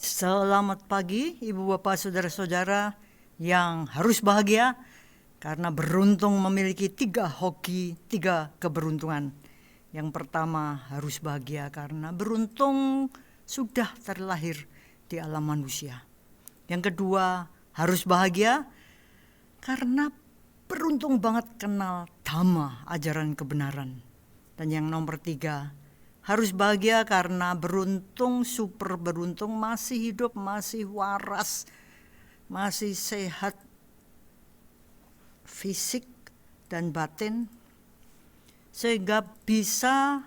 Selamat pagi Ibu Bapak Saudara-saudara yang harus bahagia karena beruntung memiliki 3 hoki, 3 keberuntungan. Yang pertama harus bahagia karena beruntung sudah terlahir di alam manusia. Yang kedua harus bahagia karena beruntung banget kenal Dhamma, ajaran kebenaran. Dan yang nomor 3 harus bahagia karena beruntung, super beruntung, masih hidup, masih waras, masih sehat fisik dan batin, sehingga bisa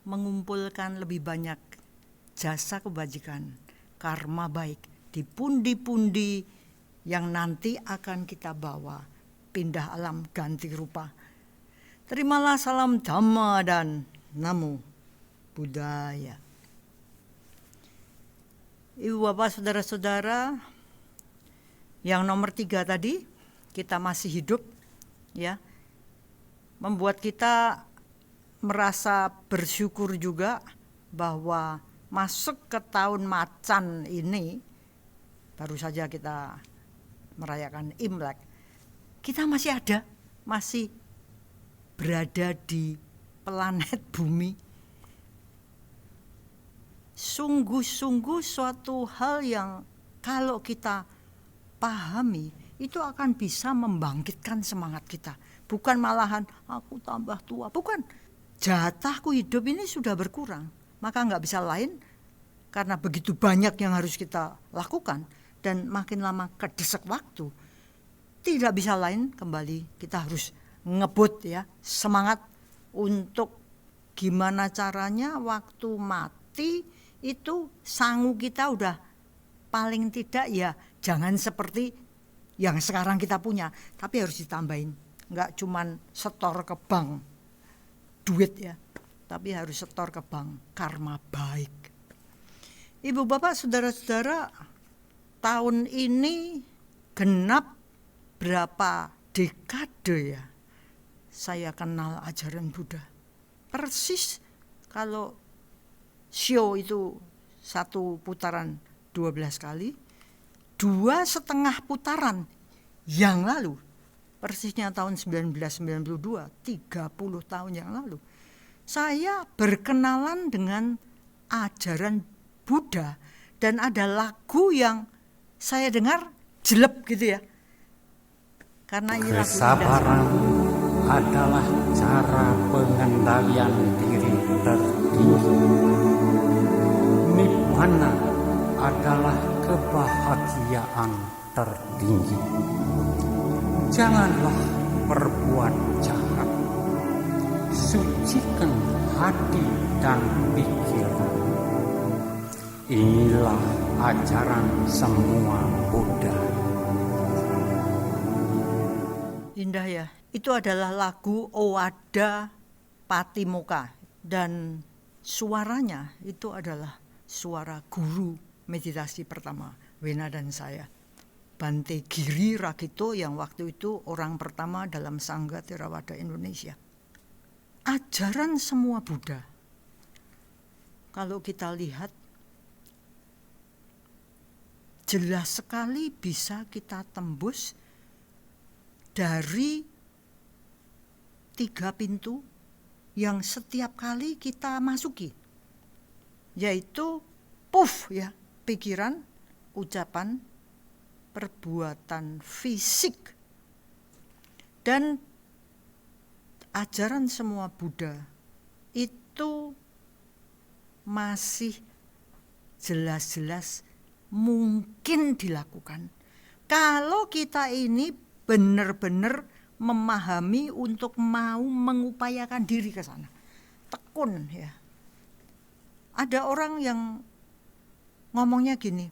mengumpulkan lebih banyak jasa kebajikan, karma baik di pundi-pundi yang nanti akan kita bawa pindah alam ganti rupa. Terimalah salam Dhamma dan Namo Buddhaya. Ibu bapak saudara-saudara, yang nomor 3 tadi, kita masih hidup, ya, membuat kita merasa bersyukur juga bahwa masuk ke tahun macan ini, baru saja kita merayakan Imlek, kita masih ada, masih berada di planet bumi. Sungguh-sungguh suatu hal yang kalau kita pahami itu akan bisa membangkitkan semangat kita. Bukan malahan aku tambah tua, bukan. Jatahku hidup ini sudah berkurang, maka nggak bisa lain karena begitu banyak yang harus kita lakukan dan makin lama kedesak waktu. Tidak bisa lain kembali kita harus ngebut, ya, semangat untuk gimana caranya waktu mati itu sangu kita udah paling tidak, ya, jangan seperti yang sekarang kita punya, tapi harus ditambahin. Nggak cuman setor ke bank duit, ya, tapi harus setor ke bank karma baik. Ibu bapak saudara-saudara, tahun ini genap berapa dekade, ya, saya kenal ajaran Buddha. Persis kalau show itu 1 putaran 12 kali, 2,5 putaran yang lalu, persisnya tahun 1992, 30 tahun yang lalu, saya berkenalan dengan ajaran Buddha dan ada lagu yang saya dengar jelek gitu, ya. Karena ini lagu kesabaran adalah cara pengendalian diri tertinggi. Nibbana adalah kebahagiaan tertinggi. Janganlah berbuat jahat. Sucikan hati dan pikiran. Inilah ajaran semua Buddha. Indah, ya. Itu adalah lagu Owada Patimokkha dan suaranya itu adalah suara guru meditasi pertama Wena dan saya, Bante Giri Rakito, yang waktu itu orang pertama dalam Sangha Theravada Indonesia. Ajaran semua Buddha, kalau kita lihat jelas sekali bisa kita tembus dari 3 pintu yang setiap kali kita masuki, yaitu ya, pikiran, ucapan, perbuatan fisik. Dan ajaran semua Buddha itu masih jelas-jelas mungkin dilakukan kalau kita ini benar-benar memahami untuk mau mengupayakan diri ke sana. Tekun, ya. Ada orang yang ngomongnya gini,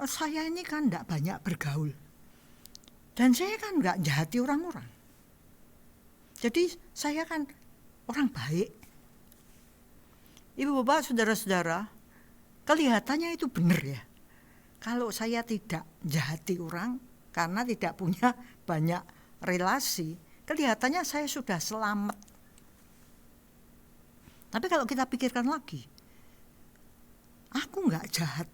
saya ini kan enggak banyak bergaul. Dan saya kan enggak jahati orang-orang. Jadi saya kan orang baik. Ibu bapak saudara-saudara, kelihatannya itu benar, ya. Kalau saya tidak jahati orang karena tidak punya banyak relasi, kelihatannya saya sudah selamat. Tapi kalau kita pikirkan lagi, aku nggak jahat,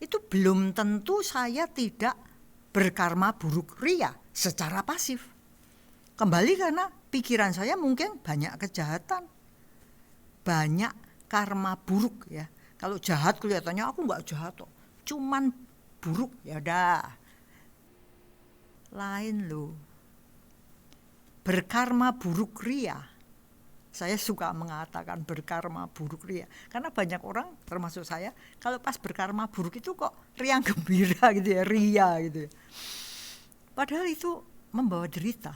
itu belum tentu saya tidak berkarma buruk ria secara pasif. Kembali karena pikiran saya mungkin banyak kejahatan, banyak karma buruk ya. Kalau jahat kelihatannya aku nggak jahat kok, cuman buruk, ya udah. Lain loh. Berkarma buruk ria. Saya suka mengatakan berkarma buruk ria. Karena banyak orang termasuk saya, kalau pas berkarma buruk itu kok riang gembira gitu ya, ria gitu ya. Padahal itu membawa derita.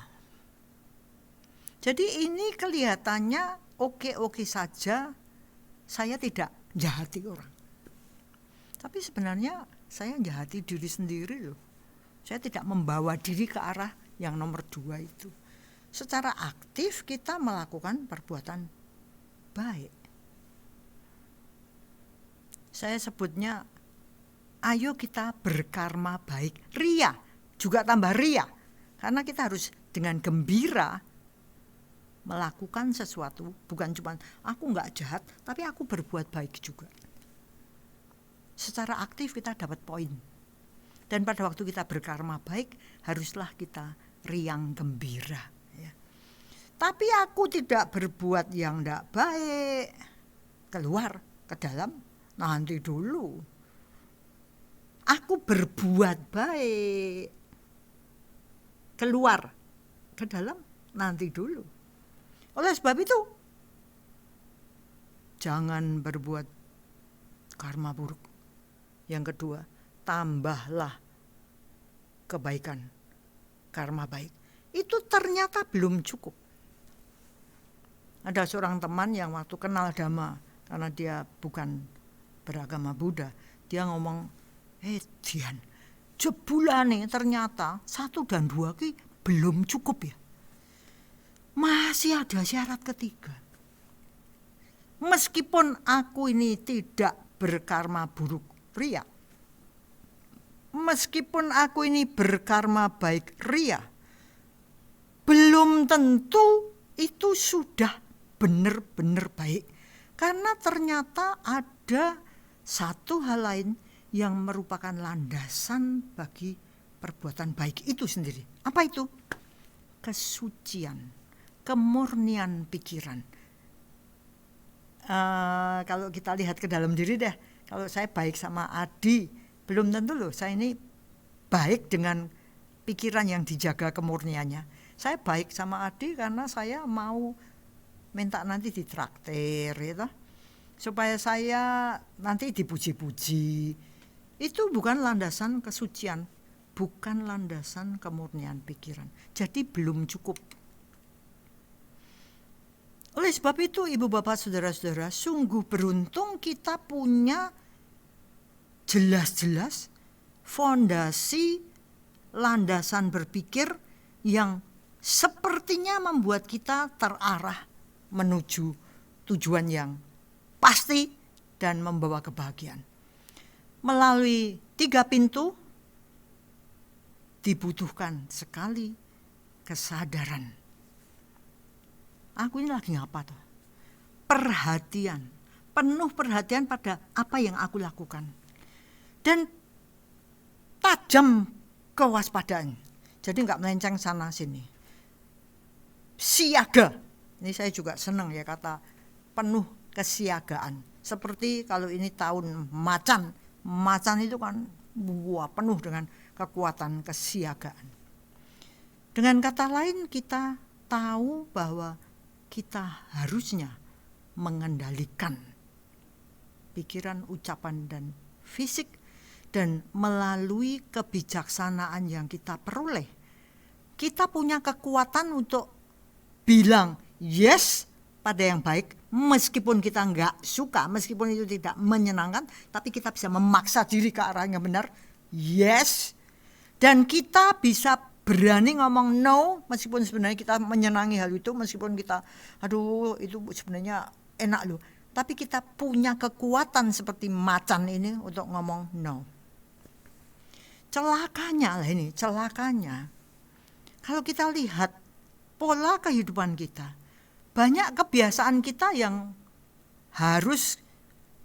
Jadi ini kelihatannya oke-oke saja, saya tidak jahati orang. Tapi sebenarnya saya jahati diri sendiri loh. Saya tidak membawa diri ke arah yang nomor 2 itu. Secara aktif kita melakukan perbuatan baik. Saya sebutnya, ayo kita berkarma baik. Ria, juga tambah ria. Karena kita harus dengan gembira melakukan sesuatu. Bukan cuma aku nggak jahat, tapi aku berbuat baik juga. Secara aktif kita dapat poin. Dan pada waktu kita berkarma baik, haruslah kita riang gembira. Ya. Tapi aku tidak berbuat yang tidak baik. Keluar ke dalam, nanti dulu. Aku berbuat baik. Keluar ke dalam, nanti dulu. Oleh sebab itu, jangan berbuat karma buruk. Yang kedua, tambahlah kebaikan, karma baik. Itu ternyata belum cukup. Ada seorang teman yang waktu kenal Dhamma, karena dia bukan beragama Buddha, dia ngomong, Dian, jebulane ternyata 1 dan 2 ki belum cukup ya. Masih ada syarat ketiga. Meskipun aku ini tidak berkarma buruk ria, meskipun aku ini berkarma baik ria, belum tentu itu sudah benar-benar baik. Karena ternyata ada satu hal lain yang merupakan landasan bagi perbuatan baik itu sendiri. Apa itu? Kesucian, kemurnian pikiran. Kalau kita lihat ke dalam diri deh, kalau saya baik sama Adi, belum tentu loh saya ini baik dengan pikiran yang dijaga kemurniannya. Saya baik sama Adi karena saya mau minta nanti ditraktir gitu, supaya saya nanti dipuji-puji. Itu bukan landasan kesucian, bukan landasan kemurnian pikiran. Jadi belum cukup. Oleh sebab itu, ibu bapak saudara-saudara, sungguh beruntung kita punya jelas-jelas fondasi landasan berpikir yang sepertinya membuat kita terarah menuju tujuan yang pasti dan membawa kebahagiaan. Melalui 3 pintu dibutuhkan sekali kesadaran. Aku ini lagi ngapa toh? Perhatian, penuh perhatian pada apa yang aku lakukan. Dan tajam kewaspadaan. Jadi enggak melenceng sana sini. Siaga. Ini saya juga senang ya kata penuh kesiagaan. Seperti kalau ini tahun macan. Macan itu kan penuh dengan kekuatan kesiagaan. Dengan kata lain kita tahu bahwa kita harusnya mengendalikan pikiran, ucapan, dan fisik, dan melalui kebijaksanaan yang kita peroleh, kita punya kekuatan untuk bilang yes pada yang baik, meskipun kita nggak suka, meskipun itu tidak menyenangkan, tapi kita bisa memaksa diri ke arah yang benar, yes, dan kita bisa berani ngomong no, meskipun sebenarnya kita menyenangi hal itu, meskipun kita, aduh itu sebenarnya enak loh. Tapi kita punya kekuatan seperti macan ini untuk ngomong no. Celakanya lah ini, celakanya. Kalau kita lihat pola kehidupan kita, banyak kebiasaan kita yang harus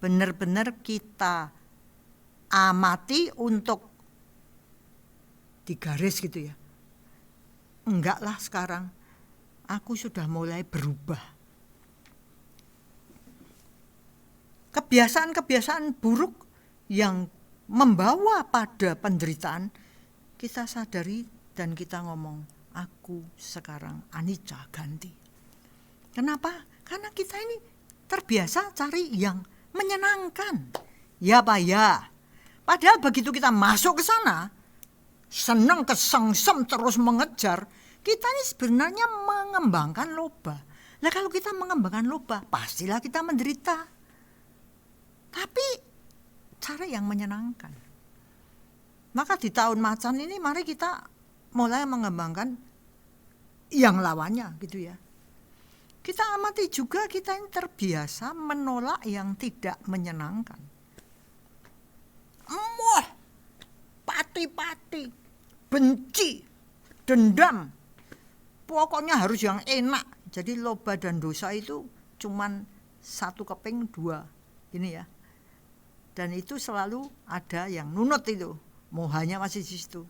benar-benar kita amati untuk digaris gitu ya. Enggak lah, sekarang aku sudah mulai berubah. Kebiasaan-kebiasaan buruk yang membawa pada penderitaan, kita sadari dan kita ngomong, aku sekarang anicca ganti. Kenapa? Karena kita ini terbiasa cari yang menyenangkan. Ya Pak ya. Padahal begitu kita masuk ke sana, senang kesengsem terus mengejar, kita ini sebenarnya mengembangkan loba. Nah kalau kita mengembangkan loba, pastilah kita menderita. Tapi cara yang menyenangkan. Maka di tahun macan ini mari kita mulai mengembangkan yang lawannya gitu ya. Kita amati juga kita ini terbiasa menolak yang tidak menyenangkan. Emoh, pati-pati, benci, dendam. Pokoknya harus yang enak. Jadi loba dan dosa itu cuman satu keping dua. Ini ya. Dan itu selalu ada yang nunut itu. Mohanya masih di situ.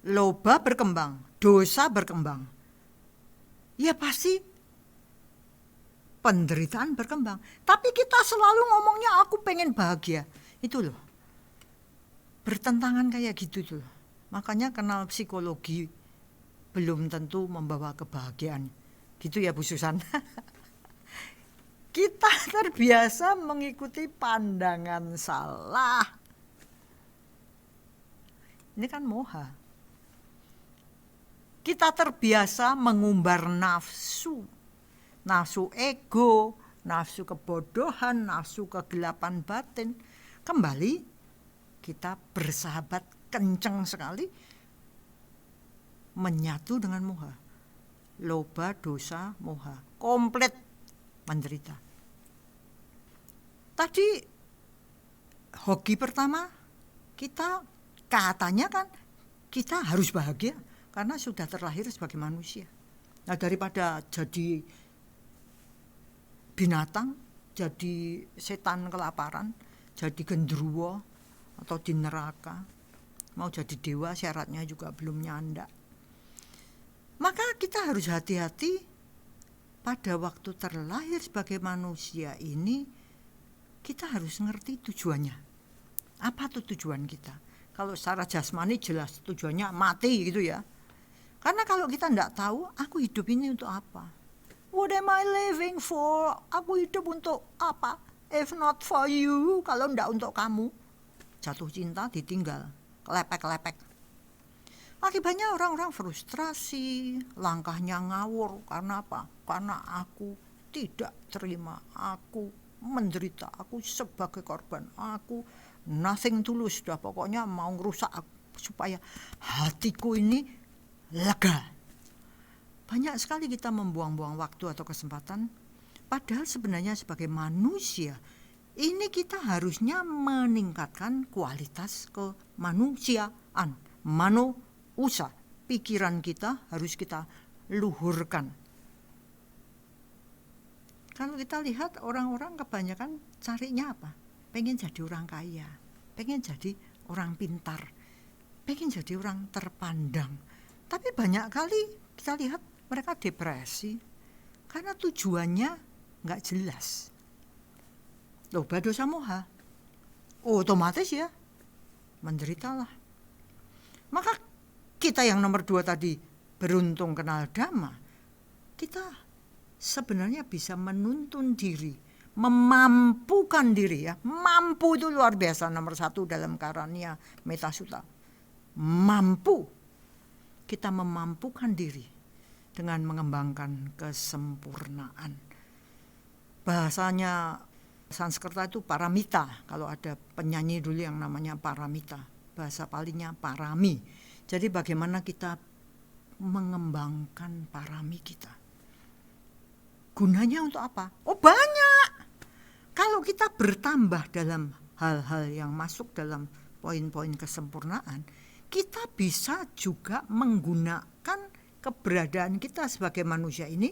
Loba berkembang, dosa berkembang. Ya pasti penderitaan berkembang. Tapi kita selalu ngomongnya aku pengen bahagia. Itu loh. Bertentangan kayak gitu tuh. Makanya kenal psikologi belum tentu membawa kebahagiaan. Gitu ya Bu Susan. Kita terbiasa mengikuti pandangan salah. Ini kan moha. Kita terbiasa mengumbar nafsu. Nafsu ego, nafsu kebodohan, nafsu kegelapan batin. Kembali kita bersahabat kenceng sekali menyatu dengan moha. Loba, dosa, moha. Komplit menderita. Tadi hoki pertama kita katanya kan kita harus bahagia karena sudah terlahir sebagai manusia. Nah daripada jadi binatang, jadi setan kelaparan, jadi gendruwo atau di neraka, mau jadi dewa syaratnya juga belum nyandak. Maka kita harus hati-hati pada waktu terlahir sebagai manusia ini. Kita harus ngerti tujuannya. Apa tuh tujuan kita? Kalau secara jasmani jelas tujuannya mati gitu ya. Karena kalau kita enggak tahu, aku hidup ini untuk apa? What am I living for? Aku hidup untuk apa? If not for you, kalau enggak untuk kamu. Jatuh cinta, ditinggal, kelepek-kelepek. Akibatnya orang-orang frustrasi, langkahnya ngawur. Karena apa? Karena aku tidak terima, aku menderita, aku sebagai korban, aku nothing tulus, sudah pokoknya mau ngerusak supaya hatiku ini lega. Banyak sekali kita membuang-buang waktu atau kesempatan, padahal sebenarnya sebagai manusia ini kita harusnya meningkatkan kualitas kemanusiaan, manusia. Pikiran kita harus kita luhurkan. Kalau kita lihat orang-orang kebanyakan carinya apa? Pengen jadi orang kaya, pengen jadi orang pintar, pengen jadi orang terpandang. Tapi banyak kali kita lihat mereka depresi karena tujuannya nggak jelas. Loba dosa moha, otomatis ya menderitalah. Maka kita yang nomor 2 tadi beruntung kenal Dhamma, kita sebenarnya bisa menuntun diri, memampukan diri ya. Mampu itu luar biasa, nomor 1 dalam Karania Metasutta. Mampu. Kita memampukan diri dengan mengembangkan kesempurnaan. Bahasanya Sanskerta itu paramita. Kalau ada penyanyi dulu yang namanya paramita, bahasa Palinya parami. Jadi bagaimana kita mengembangkan parami kita. Gunanya untuk apa? Oh banyak. Kalau kita bertambah dalam hal-hal yang masuk dalam poin-poin kesempurnaan, kita bisa juga menggunakan keberadaan kita sebagai manusia ini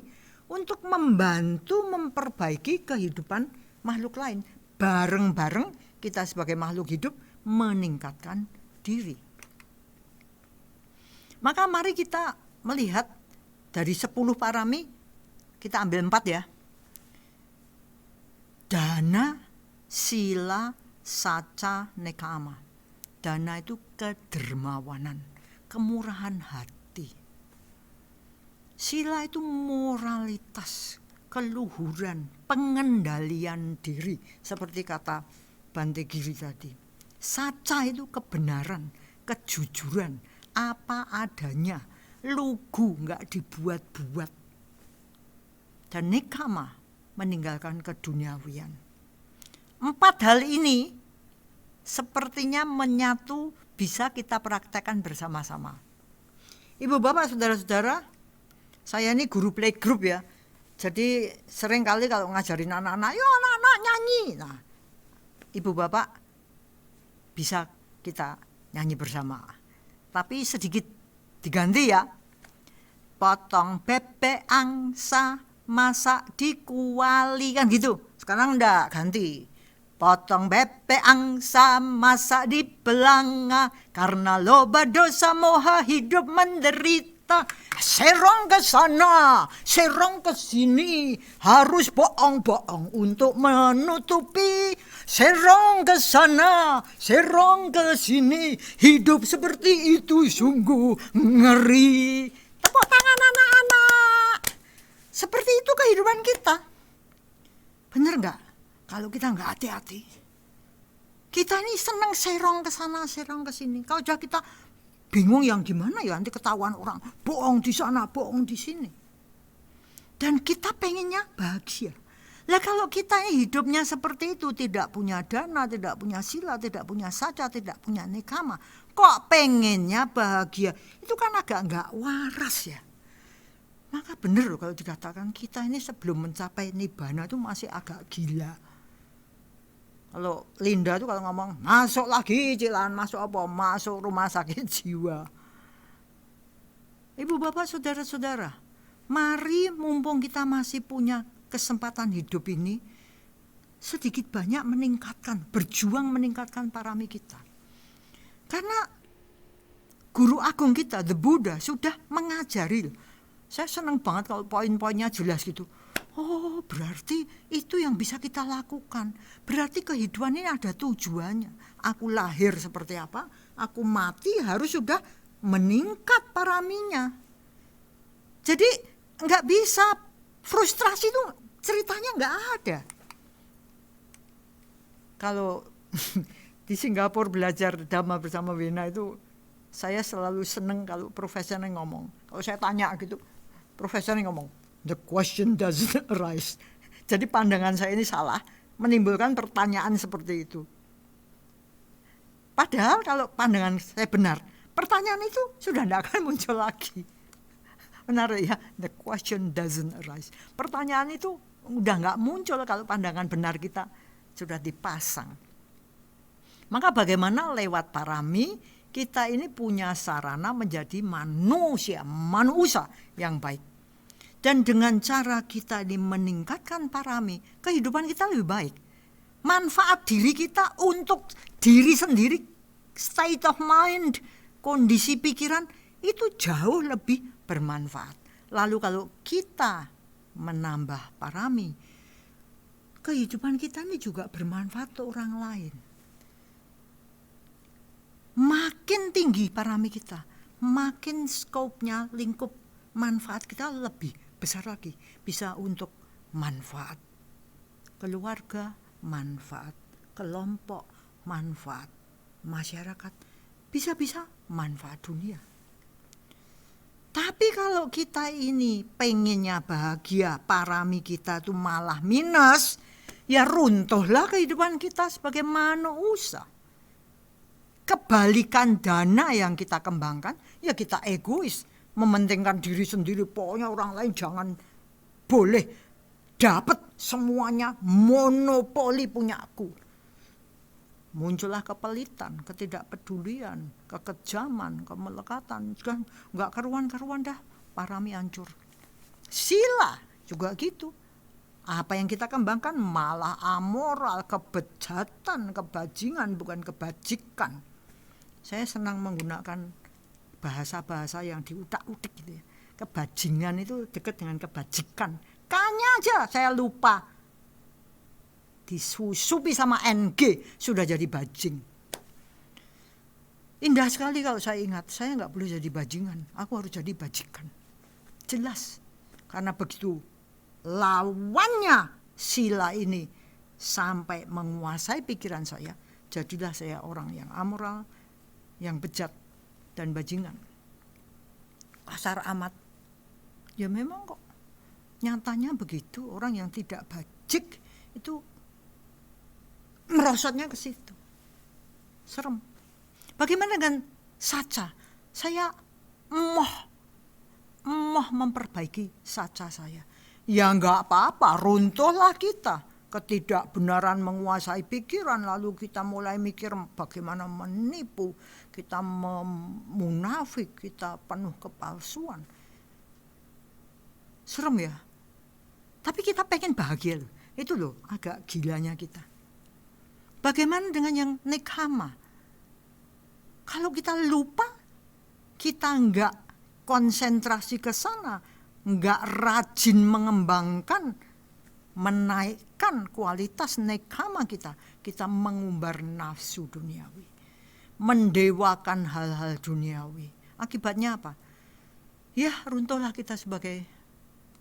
untuk membantu memperbaiki kehidupan makhluk lain. Bareng-bareng kita sebagai makhluk hidup meningkatkan diri. Maka mari kita melihat dari 10 parami, kita ambil 4 ya. Dana, sila, saca, nekama. Dana itu kedermawanan, kemurahan hati. Sila itu moralitas, keluhuran, pengendalian diri. Seperti kata Bante Giri tadi. Saca itu kebenaran, kejujuran, apa adanya, lugu, nggak dibuat-buat. Dan nekama, meninggalkan keduniawian. 4 hal ini sepertinya menyatu, bisa kita praktekkan bersama-sama. Ibu bapak saudara-saudara, saya ini guru playgroup ya. Jadi sering kali kalau ngajarin anak-anak, yuk anak-anak nyanyi. Nah, ibu bapak bisa kita nyanyi bersama. Tapi sedikit diganti ya. Potong bebek angsa, masak di kuali, kan gitu. Sekarang enggak, ganti. Potong bebek angsa, masak di belanga, karena loba dosa moha hidup menderita. Serong ke sana, serong ke sini, harus bohong-bohong untuk menutupi. Serong ke sana, serong ke sini, hidup seperti itu sungguh ngeri. Tepuk tangan anak-anak. Seperti itu kehidupan kita. Bener nggak? Kalau kita nggak hati-hati, kita ini senang serong ke sana, serong ke sini. Kalau sudah kita bingung yang gimana ya, nanti ketahuan orang bohong di sana, bohong di sini. Dan kita pengennya bahagia. Lah kalau kita hidupnya seperti itu, tidak punya dana, tidak punya sila, tidak punya saca, tidak punya nekama, kok pengennya bahagia? Itu kan agak nggak waras ya. Maka benar loh kalau dikatakan kita ini sebelum mencapai nibbana itu masih agak gila. Kalau Linda tuh kalau ngomong, masuk lagi cilan, masuk apa? Masuk rumah sakit jiwa. Ibu bapak saudara-saudara, mari mumpung kita masih punya kesempatan hidup ini, sedikit banyak meningkatkan, berjuang meningkatkan parami kita. Karena guru agung kita, the Buddha, sudah mengajari. Saya senang banget kalau poin-poinnya jelas gitu. Oh, berarti itu yang bisa kita lakukan. Berarti kehidupan ini ada tujuannya. Aku lahir seperti apa, aku mati harus sudah meningkat paraminya. Jadi nggak bisa, frustrasi itu ceritanya nggak ada. Kalau di Singapura belajar Dhamma bersama Wena itu, saya selalu seneng kalau profesornya ngomong. Kalau saya tanya gitu, profesornya ngomong, the question doesn't arise. Jadi pandangan saya ini salah, menimbulkan pertanyaan seperti itu. Padahal kalau pandangan saya benar, pertanyaan itu sudah tidak akan muncul lagi. Benar ya, the question doesn't arise. Pertanyaan itu udah nggak muncul kalau pandangan benar kita sudah dipasang. Maka bagaimana lewat parami kita ini punya sarana menjadi manusia yang baik. Dan dengan cara kita ini meningkatkan parami, kehidupan kita lebih baik. Manfaat diri kita untuk diri sendiri, state of mind, kondisi pikiran, itu jauh lebih bermanfaat. Lalu kalau kita menambah parami, kehidupan kita ini juga bermanfaat untuk orang lain. Makin tinggi parami kita, makin skopnya, lingkup manfaat kita lebih besar lagi. Bisa untuk manfaat keluarga, manfaat kelompok, manfaat masyarakat, bisa-bisa manfaat dunia. Tapi kalau kita ini pengennya bahagia, parami kita itu malah minus, ya runtuhlah kehidupan kita sebagai manusia. Kebalikan dana yang kita kembangkan, ya kita egois, mementingkan diri sendiri, pokoknya orang lain jangan boleh dapat semuanya, monopoli punya aku. Muncullah kepelitan, ketidakpedulian, kekejaman, kemelekatan, kan nggak karuan-karuan dah, parami hancur. Sila juga gitu, Apa yang kita kembangkan malah amoral, kebejatan, kebajingan, bukan kebajikan. Saya senang menggunakan bahasa-bahasa yang diutak-utik gitu ya. Kebajingan itu dekat dengan kebajikan. Kayaknya aja saya lupa. Disusupi sama NG sudah jadi bajing. Indah sekali kalau saya ingat, saya nggak boleh jadi bajingan, aku harus jadi bajikan. Jelas, karena begitu lawannya sila ini sampai menguasai pikiran saya, jadilah saya orang yang amoral, yang bejat dan bajingan. Kasar amat. Ya memang kok nyatanya begitu, orang yang tidak bajik itu merosotnya ke situ. Serem. Bagaimana dengan saca? Saya emoh memperbaiki saca saya. Ya enggak apa-apa, runtuhlah kita. Ketidakbenaran menguasai pikiran, lalu kita mulai mikir bagaimana menipu, kita munafik, kita penuh kepalsuan. Serem ya. Tapi kita pengen bahagia loh. Itu loh agak gilanya kita. Bagaimana dengan yang nekhama? Kalau kita lupa, kita enggak konsentrasi ke sana, enggak rajin mengembangkan, menaikkan kualitas nekhama kita mengumbar nafsu duniawi, mendewakan hal-hal duniawi. Akibatnya apa? Ya runtuhlah kita sebagai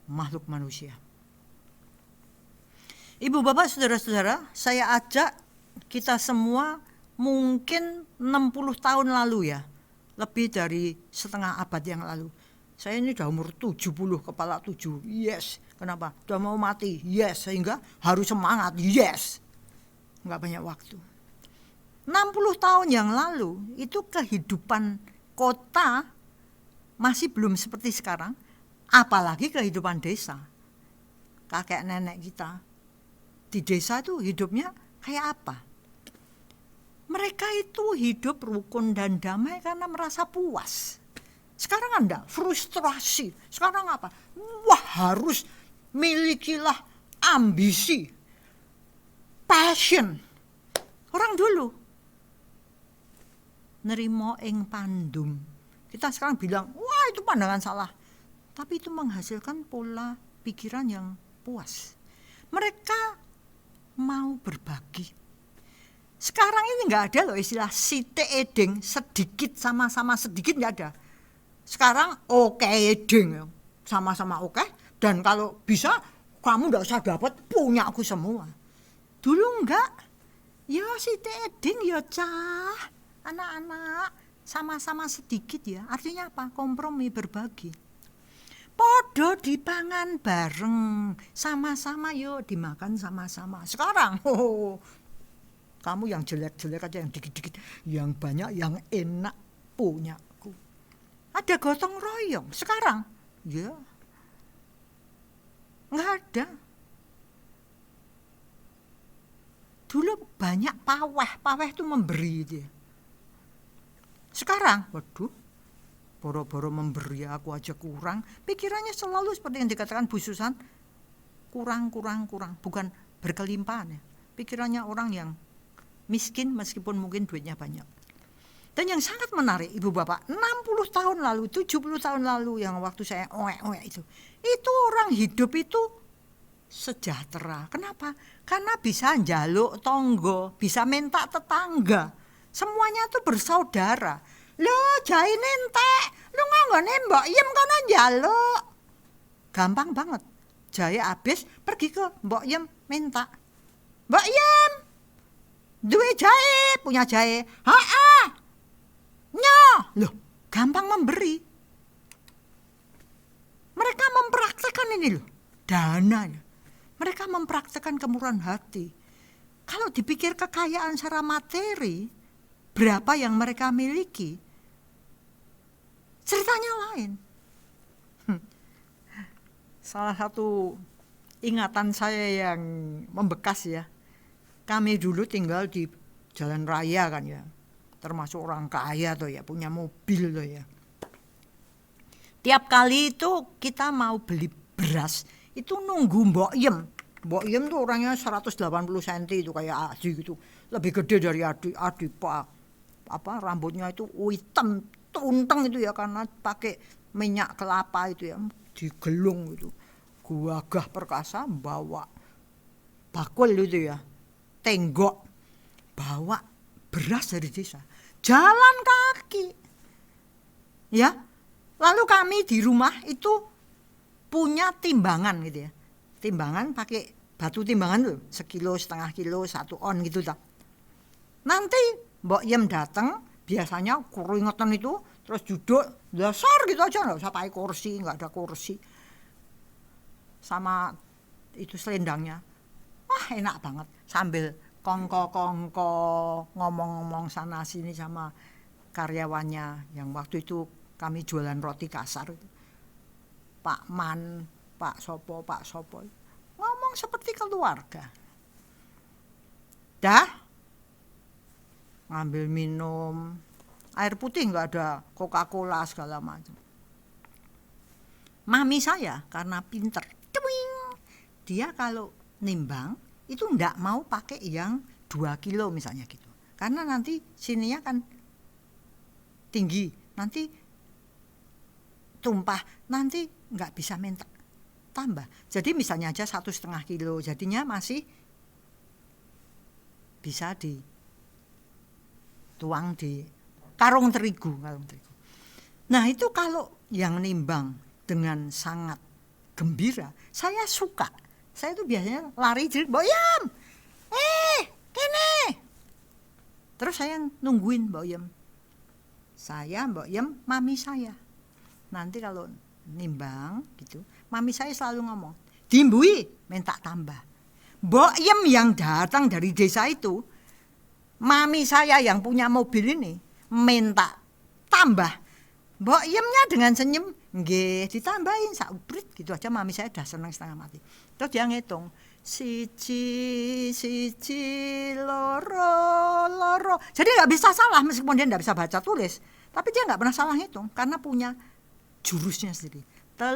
makhluk manusia. Ibu bapak saudara-saudara, saya ajak kita semua mungkin 60 tahun lalu ya, lebih dari setengah abad yang lalu. Saya ini udah umur 70, kepala 7, yes. Kenapa? Udah mau mati, yes. Sehingga harus semangat, yes. Nggak banyak waktu. 60 tahun yang lalu, itu kehidupan kota masih belum seperti sekarang. Apalagi kehidupan desa. Kakek nenek kita di desa itu hidupnya kayak apa? Mereka itu hidup rukun dan damai karena merasa puas. Sekarang Anda frustrasi. Sekarang apa? Wah, harus milikilah ambisi, passion. Orang dulu nerimo ing pandum. Kita sekarang bilang, wah itu pandangan salah. Tapi itu menghasilkan pola pikiran yang puas. Mereka mau berbagi. Sekarang ini nggak ada loh istilah site eding, sedikit sama-sama sedikit nggak ada. Sekarang oke eding, sama-sama oke. Dan kalau bisa kamu nggak usah dapat, punya aku semua. Dulu enggak. Ya site eding ya cah, anak-anak sama-sama sedikit ya. Artinya apa? Kompromi, berbagi. Podo dipangan bareng, sama-sama yuk dimakan sama-sama. Sekarang kamu yang jelek-jelek aja, yang dikit-dikit, yang banyak, yang enak punyaku. Ada gotong royong. Sekarang, ya, nggak ada. Dulu banyak paweh itu memberi dia. Sekarang, waduh, boro-boro memberi aku aja kurang. Pikirannya selalu seperti yang dikatakan Bu Susan, kurang, bukan berkelimpahan ya. Pikirannya orang yang miskin meskipun mungkin duitnya banyak. Dan yang sangat menarik ibu bapak, 60 tahun lalu, 70 tahun lalu yang waktu saya oek itu orang hidup itu sejahtera. Kenapa? Karena bisa njaluk tonggo, bisa minta tetangga. Semuanya itu bersaudara. Lo jain entek, lo nganggone mbok Yem kono njaluk. Gampang banget. Jahe habis pergi ke mbok Yem minta. Mbok Yem, duwe jahe, punya jahe. Nyoh, loh, gampang memberi. Mereka mempraktekkan ini loh, dana. Mereka mempraktekkan kemurahan hati. Kalau dipikir kekayaan secara materi, berapa yang mereka miliki, ceritanya lain. Salah satu ingatan saya yang membekas ya, kami dulu tinggal di jalan raya kan ya, termasuk orang kaya tuh ya, punya mobil tuh ya. Tiap kali itu kita mau beli beras, itu nunggu Mbok Yem Mbok Iem tuh orangnya 180 cm itu kayak Adi gitu. Lebih gede dari Adi. Adi rambutnya itu hitam tunteng itu ya karena pakai minyak kelapa itu ya, digelung gitu. Gagah perkasa bawa bakul itu ya. Tenggok bawa beras dari desa. Jalan kaki. Ya. Lalu kami di rumah itu punya timbangan gitu ya. Timbangan pakai batu timbangan tuh, 1,5 kilo, 1 on gitu dah. Nanti Mbok Iem datang, biasanya keringetan itu, terus duduk dasar gitu aja, nggak usah pakai kursi, nggak ada kursi. Sama itu selendangnya, wah enak banget. Sambil kongko-kongko ngomong-ngomong sana sini sama karyawannya yang waktu itu kami jualan roti kasar. Pak Man, Pak Sopo, ngomong seperti keluarga. Dah, ngambil minum, air putih nggak ada, Coca-Cola segala macam. Mami saya karena pinter, dia kalau nimbang itu nggak mau pakai yang 2 kilo misalnya gitu. Karena nanti sininya kan tinggi, nanti tumpah, nanti nggak bisa minta tambah. Jadi misalnya aja 1,5 kilo, jadinya masih bisa dituang di karung terigu. Nah itu kalau yang nimbang dengan sangat gembira, saya suka. Saya itu biasanya lari jadi Mbok Iem, kene. Terus saya nungguin Mbok Iem. Saya, Mbok Iem, mami saya. Nanti kalau nimbang gitu, mami saya selalu ngomong, dimbui minta tambah. Mbok Iem yang datang dari desa itu, mami saya yang punya mobil ini minta tambah. Mbok Iemnya dengan senyum, nggih ditambahin saubrit gitu aja, mami saya udah seneng setengah mati. Terus dia ngitung, 1, 1, loro. Jadi nggak bisa salah meskipun dia nggak bisa baca tulis, tapi dia nggak pernah salah ngitung karena punya jurusnya sendiri. 3,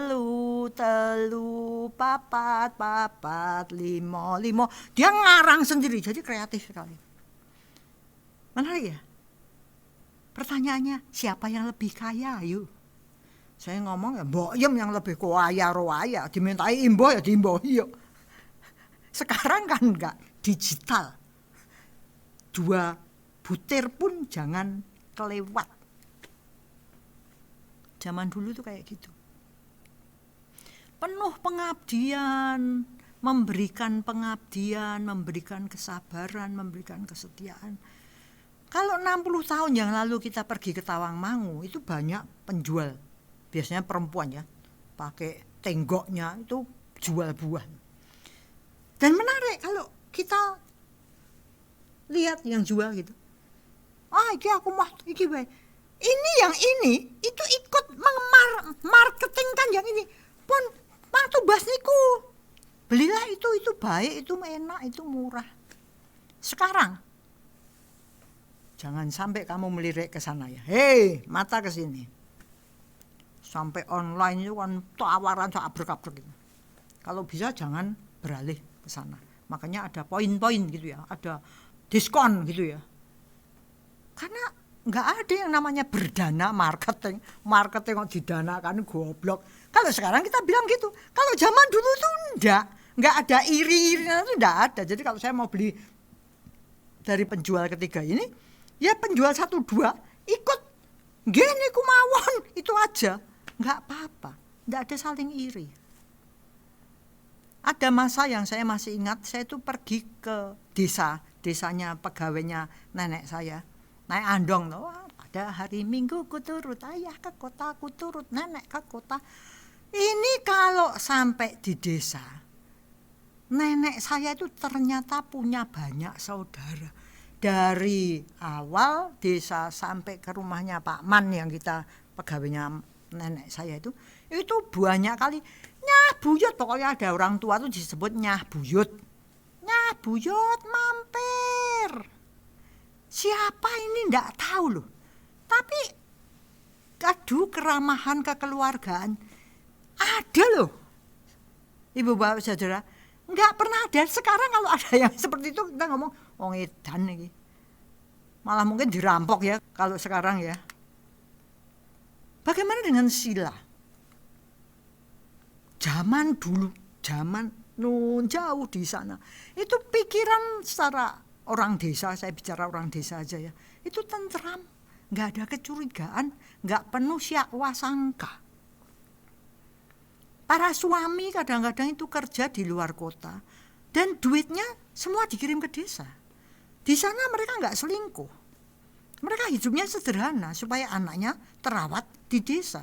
4, 5. Dia ngarang sendiri, jadi kreatif sekali. Menarik ya? Pertanyaannya, siapa yang lebih kaya? Yuk. Saya ngomong ya Mbok Iem yang lebih kaya roaya, dimintai imbo ya diimbo. Yuk. Sekarang kan enggak, digital. 2 butir pun jangan kelewat. Zaman dulu tuh kayak gitu. Penuh pengabdian, memberikan pengabdian, memberikan kesabaran, memberikan kesetiaan. Kalau 60 tahun yang lalu kita pergi ke Tawangmangu, itu banyak penjual. Biasanya perempuan ya, pakai tenggoknya itu jual buah. Dan menarik kalau kita lihat yang jual gitu. Iki aku mah iki bae. Ini yang ini itu ikut marketing kan yang ini. Pun matu bas niku. Belilah itu baik, itu enak, itu murah. Sekarang jangan sampai kamu melirik ke sana ya. Hei, mata ke sini. Sampai online itu kan tawaran abrek-abrek gitu. Kalau bisa jangan beralih ke sana. Makanya ada poin-poin gitu ya, ada diskon gitu ya. Karena nggak ada yang namanya berdana marketing kok didanakan, goblok. Kalau sekarang kita bilang gitu. Kalau zaman dulu tuh nggak ada iri-irinya itu nggak ada. Jadi kalau saya mau beli dari penjual ketiga ini, ya penjual 1, 2 ikut gini kumawon itu aja, nggak apa-apa, nggak ada saling iri. Ada masa yang saya masih ingat, saya itu pergi ke desanya pegawainya nenek saya, naik andong loh. Pada hari Minggu ku turut ayah ke kota, ku turut nenek ke kota. Ini kalau sampai di desa, nenek saya itu ternyata punya banyak saudara. Dari awal desa sampai ke rumahnya Pak Man yang kita pegawainya nenek saya itu banyak kali nyah buyut. Pokoknya ada orang tua tuh disebut nyah buyut mampir. Siapa ini ndak tahu loh, tapi keramahan kekeluargaan ada loh. Ibu bapak saudara, Nggak pernah ada. Sekarang kalau ada yang seperti itu kita ngomong, oh edan nih. Malah mungkin dirampok ya kalau sekarang ya. Bagaimana dengan sila? Zaman dulu, zaman jauh di sana, itu pikiran secara orang desa, saya bicara orang desa aja ya, itu tentram, nggak ada kecurigaan, nggak penuh syakwa sangka. Para suami kadang-kadang itu kerja di luar kota dan duitnya semua dikirim ke desa. Di sana mereka nggak selingkuh. Mereka hidupnya sederhana supaya anaknya terawat di desa.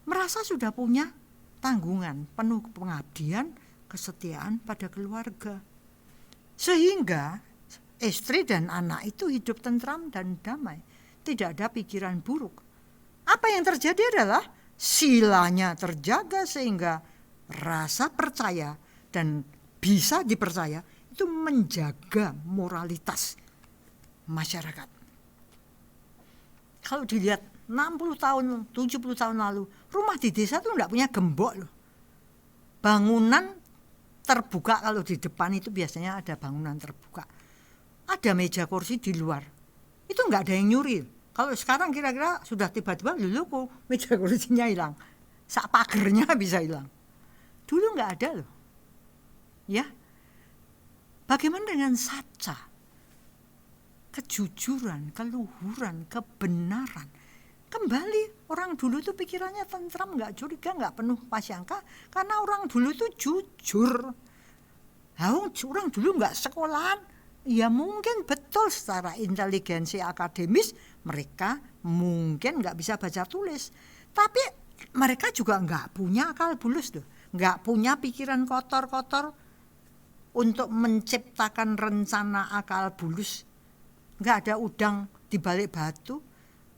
Merasa sudah punya tanggungan, penuh pengabdian, kesetiaan pada keluarga. Sehingga istri dan anak itu hidup tentram dan damai. Tidak ada pikiran buruk. Apa yang terjadi adalah silanya terjaga sehingga rasa percaya dan bisa dipercaya itu menjaga moralitas masyarakat. Kalau dilihat 60 tahun, 70 tahun lalu, rumah di desa itu enggak punya gembok loh. Bangunan terbuka, kalau di depan itu biasanya ada bangunan terbuka. Ada meja kursi di luar. Itu enggak ada yang nyuri. Kalau sekarang kira-kira sudah tiba-tiba dulu kok meja kursinya hilang. Sak pagernya bisa hilang. Dulu enggak ada loh. Ya. Bagaimana dengan saca? Kejujuran, keluhuran, kebenaran. Kembali orang dulu tuh pikirannya tentram, nggak curiga, nggak penuh prasangka, karena orang dulu tuh jujur. Orang dulu nggak sekolahan, ya mungkin betul secara inteligensi akademis mereka mungkin nggak bisa baca tulis, tapi mereka juga nggak punya akal bulus tuh, nggak punya pikiran kotor-kotor untuk menciptakan rencana akal bulus. Nggak ada udang di balik batu,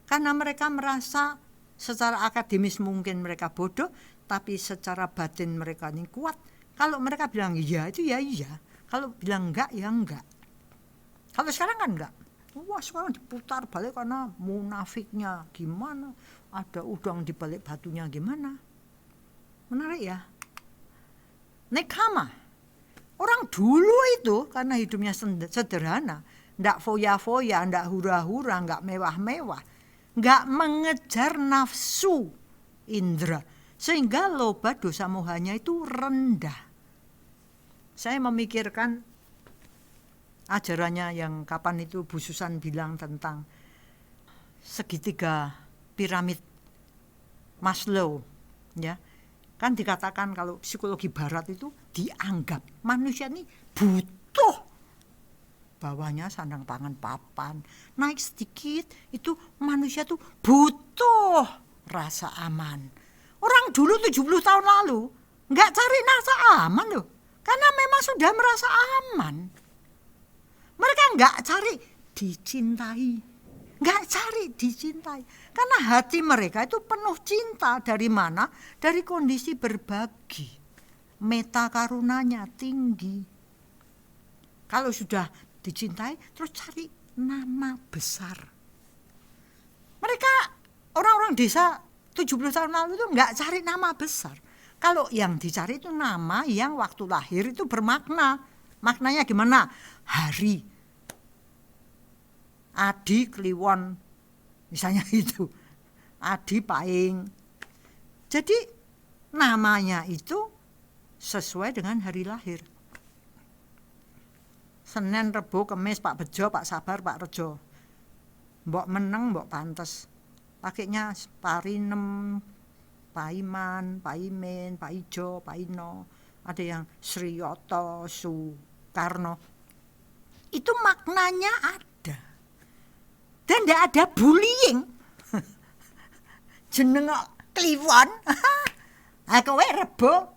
karena mereka merasa secara akademis mungkin mereka bodoh, tapi secara batin mereka ini kuat. Kalau mereka bilang iya itu ya iya, kalau bilang enggak ya enggak. Kalau sekarang kan enggak. Wah, sekarang diputar balik karena munafiknya gimana, ada udang di balik batunya gimana. Menarik ya. Nekama. Orang dulu itu karena hidupnya sederhana, enggak foya-foya, enggak hura-hura, enggak mewah-mewah, enggak mengejar nafsu indera, sehingga loba dosa mohanya itu rendah. Saya memikirkan ajarannya yang kapan itu Bu Susan bilang tentang segitiga piramid Maslow, ya. Kan dikatakan kalau psikologi barat itu dianggap manusia ini butuh bawahnya sandang pangan papan, naik sedikit itu manusia tuh butuh rasa aman. Orang dulu 70 tahun lalu nggak cari rasa aman loh, karena memang sudah merasa aman. Mereka nggak cari dicintai, nggak cari dicintai, karena hati mereka itu penuh cinta. Dari mana? Dari kondisi berbagi, meta karunanya tinggi. Kalau sudah dicintai, terus cari nama besar. Mereka orang-orang desa 70 tahun lalu itu nggak cari nama besar. Kalau yang dicari itu nama yang waktu lahir itu bermakna. Maknanya gimana? Hari, Adi Kliwon, misalnya itu. Adi Paing. Jadi namanya itu sesuai dengan hari lahir. Senin, Rebo, Kemis, Pak Bejo, Pak Sabar, Pak Rejo. Mbok meneng, mbok pantes. Pakainya Parinem, Pak Iman, Pak Imin, Pak Ijo, Pak Ino. Ada yang Sriyoto, Soekarno. Itu maknanya ada. Dan tidak ada bullying. Jeneng Kliwon. Kowe Rebo.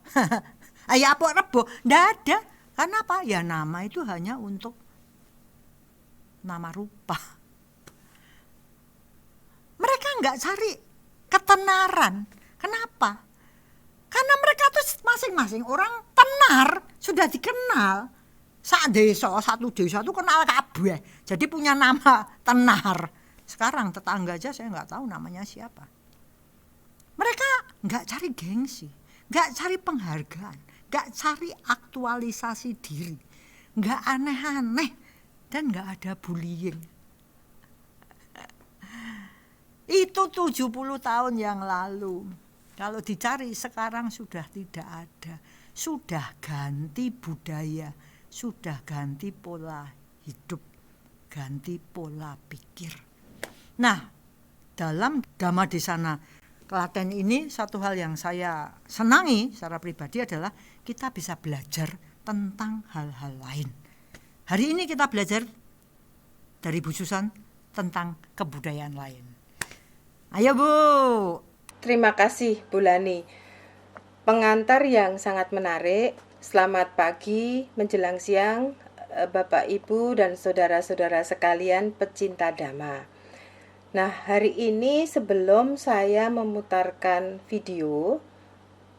Ya apa Rebo? Tidak ada. Karena apa? Ya nama itu hanya untuk nama rupa. Mereka nggak cari ketenaran. Kenapa? Karena mereka tuh masing-masing orang tenar, sudah dikenal. Satu desa itu kenal kabeh. Jadi punya nama tenar. Sekarang tetangga aja saya nggak tahu namanya siapa. Mereka nggak cari gengsi, nggak cari penghargaan, gak cari aktualisasi diri, gak aneh-aneh, dan gak ada bullying. Itu 70 tahun yang lalu. Kalau dicari sekarang sudah tidak ada. Sudah ganti budaya, sudah ganti pola hidup, ganti pola pikir. Nah, dalam Dhammadesana Klaten ini satu hal yang saya senangi secara pribadi adalah kita bisa belajar tentang hal-hal lain. Hari ini kita belajar dari Bu Susan tentang kebudayaan lain. Ayo Bu. Terima kasih Bu Lani. Pengantar yang sangat menarik. Selamat pagi menjelang siang Bapak Ibu dan saudara-saudara sekalian pecinta Dhamma. Nah, hari ini sebelum saya memutarkan video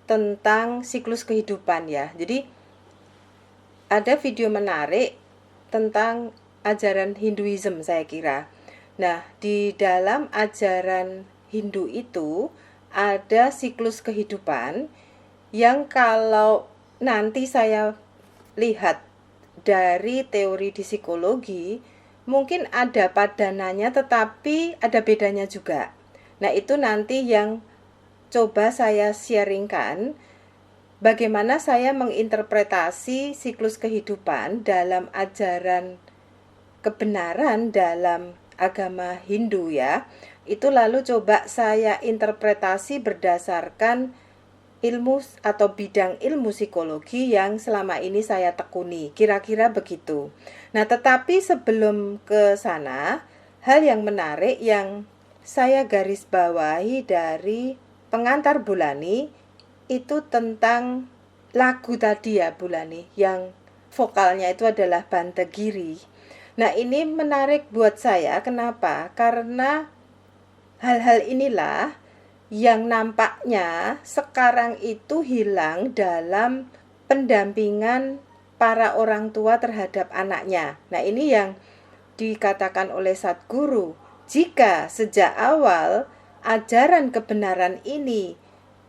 tentang siklus kehidupan ya. Jadi ada video menarik tentang ajaran Hinduism saya kira. Nah, di dalam ajaran Hindu itu ada siklus kehidupan yang kalau nanti saya lihat dari teori di psikologi mungkin ada padanannya tetapi ada bedanya juga. Nah, itu nanti yang coba saya sharingkan bagaimana saya menginterpretasi siklus kehidupan dalam ajaran kebenaran dalam agama Hindu ya. Itu lalu coba saya interpretasi berdasarkan ilmu atau bidang ilmu psikologi yang selama ini saya tekuni. Kira-kira begitu. Nah, tetapi sebelum ke sana, hal yang menarik yang saya garis bawahi dari pengantar Bu Lani itu tentang lagu tadi ya Bu Lani, yang vokalnya itu adalah Bante Giri. Nah, ini menarik buat saya. Kenapa? Karena hal-hal inilah yang nampaknya sekarang itu hilang dalam pendampingan para orang tua terhadap anaknya. Nah, ini yang dikatakan oleh Sadguru. Jika sejak awal ajaran kebenaran ini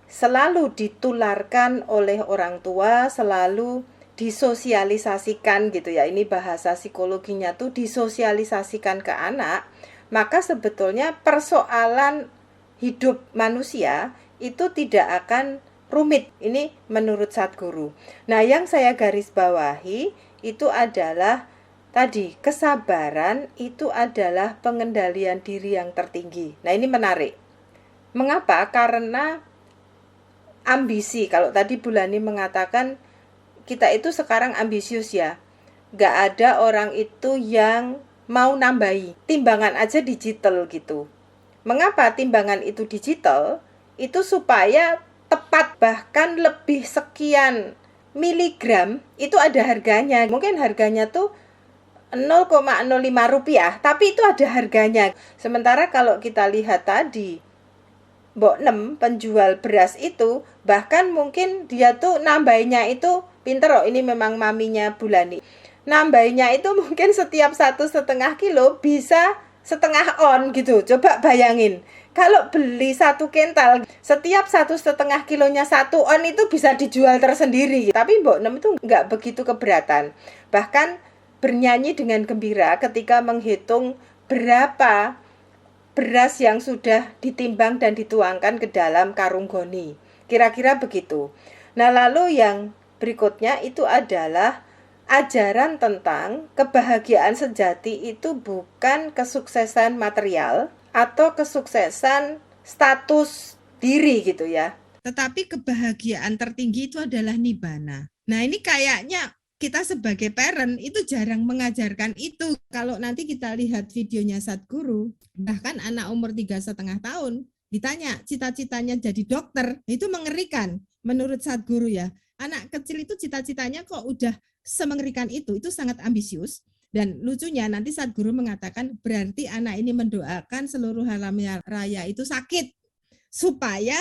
selalu ditularkan oleh orang tua, selalu disosialisasikan gitu ya. Ini bahasa psikologinya tuh disosialisasikan ke anak, maka sebetulnya persoalan hidup manusia itu tidak akan rumit. Ini menurut Sadguru. Nah, yang saya garis bawahi itu adalah tadi, kesabaran itu adalah pengendalian diri yang tertinggi. Nah, ini menarik. Mengapa? Karena ambisi. Kalau tadi Bu Lani mengatakan kita itu sekarang ambisius ya. Gak ada orang itu yang mau nambahi. Timbangan aja digital gitu. Mengapa timbangan itu digital? Itu supaya tepat, bahkan lebih sekian miligram itu ada harganya. Mungkin harganya tuh 0,05 rupiah, tapi itu ada harganya. Sementara kalau kita lihat tadi, Mbok Nem penjual beras itu, bahkan mungkin dia tuh nambahinya itu, pinter loh, ini memang maminya Bu Lani. Nambahinya itu mungkin setiap 1,5 kilo bisa setengah on gitu. Coba bayangin, kalau beli 1 kental, setiap 1,5 kilonya 1 on itu bisa dijual tersendiri. Tapi Mbok Nem itu nggak begitu keberatan. Bahkan bernyanyi dengan gembira ketika menghitung berapa beras yang sudah ditimbang dan dituangkan ke dalam karung goni. Kira-kira begitu. Nah, lalu yang berikutnya itu adalah ajaran tentang kebahagiaan sejati itu bukan kesuksesan material atau kesuksesan status diri gitu ya. Tetapi kebahagiaan tertinggi itu adalah nibbana. Nah, ini kayaknya kita sebagai parent itu jarang mengajarkan itu. Kalau nanti kita lihat videonya Sadguru, bahkan anak umur 3,5 tahun ditanya cita-citanya jadi dokter, itu mengerikan menurut Sadguru ya. Anak kecil itu cita-citanya kok udah semengerikan itu sangat ambisius. Dan lucunya nanti Sadguru mengatakan berarti anak ini mendoakan seluruh alam raya itu sakit supaya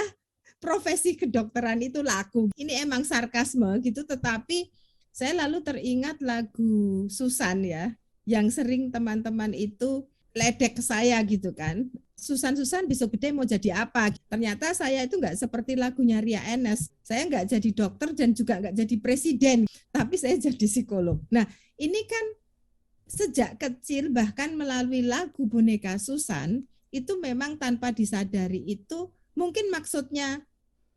profesi kedokteran itu laku. Ini emang sarkasme gitu, tetapi saya lalu teringat lagu Susan ya, yang sering teman-teman itu ledek ke saya gitu kan. Susan besok gede mau jadi apa? Ternyata saya itu nggak seperti lagunya Ria Enes. Saya nggak jadi dokter dan juga nggak jadi presiden, tapi saya jadi psikolog. Nah, ini kan sejak kecil bahkan melalui lagu Boneka Susan itu memang tanpa disadari itu mungkin maksudnya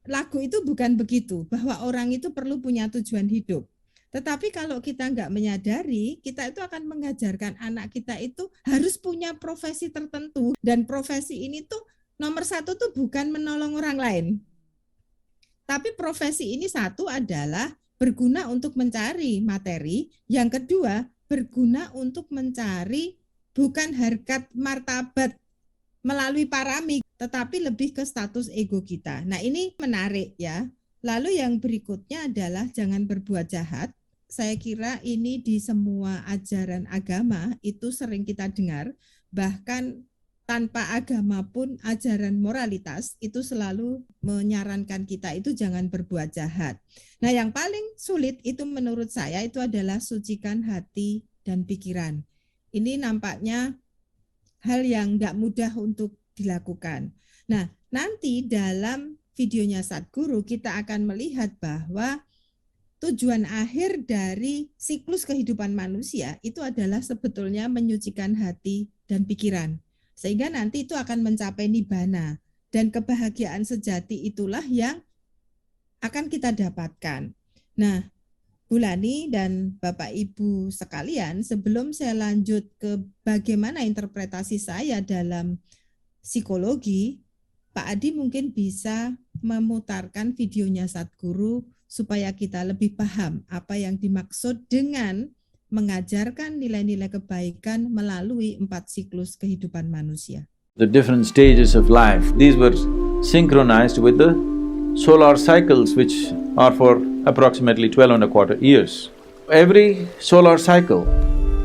lagu itu bukan begitu, bahwa orang itu perlu punya tujuan hidup. Tetapi kalau kita nggak menyadari, kita itu akan mengajarkan anak kita itu harus punya profesi tertentu. Dan profesi ini tuh nomor satu tuh bukan menolong orang lain. Tapi profesi ini satu adalah berguna untuk mencari materi. Yang kedua, berguna untuk mencari bukan harkat martabat melalui parami, tetapi lebih ke status ego kita. Nah ini menarik ya. Lalu yang berikutnya adalah jangan berbuat jahat. Saya kira ini di semua ajaran agama itu sering kita dengar, bahkan tanpa agama pun ajaran moralitas itu selalu menyarankan kita itu jangan berbuat jahat. Nah yang paling sulit itu menurut saya itu adalah sucikan hati dan pikiran. Ini nampaknya hal yang nggak mudah untuk dilakukan. Nah nanti dalam videonya Sadguru kita akan melihat bahwa tujuan akhir dari siklus kehidupan manusia itu adalah sebetulnya menyucikan hati dan pikiran. Sehingga nanti itu akan mencapai nibbana. Dan kebahagiaan sejati itulah yang akan kita dapatkan. Nah, Bu Lani dan Bapak Ibu sekalian, sebelum saya lanjut ke bagaimana interpretasi saya dalam psikologi, Pak Adi mungkin bisa memutarkan videonya Sadguru supaya kita lebih paham apa yang dimaksud dengan mengajarkan nilai-nilai kebaikan melalui 4 siklus kehidupan manusia. The different stages of life, these were synchronized with the solar cycles which are for approximately 12.25 years. Every solar cycle,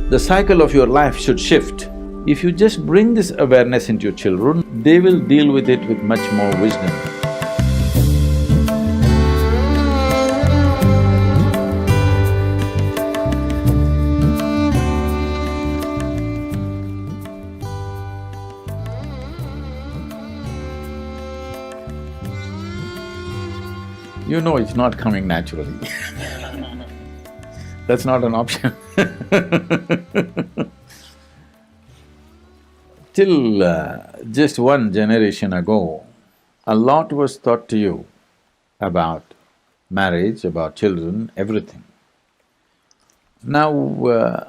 the cycle of your life should shift. If you just bring this awareness into your children, they will deal with it with much more wisdom. You know it's not coming naturally. That's not an option. Till just one generation ago, a lot was taught to you about marriage, about children, everything. Now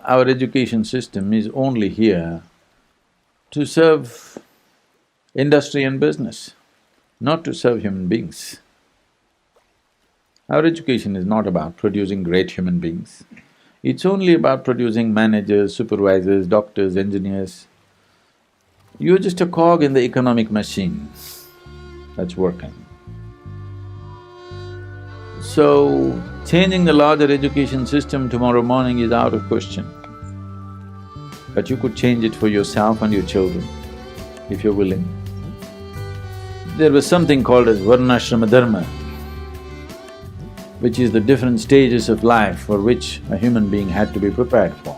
our education system is only here to serve industry and business, not to serve human beings. Our education is not about producing great human beings. It's only about producing managers, supervisors, doctors, engineers. You're just a cog in the economic machine that's working. So, changing the larger education system tomorrow morning is out of question. But you could change it for yourself and your children, if you're willing. There was something called as Varnashrama Dharma, which is the different stages of life for which a human being had to be prepared for.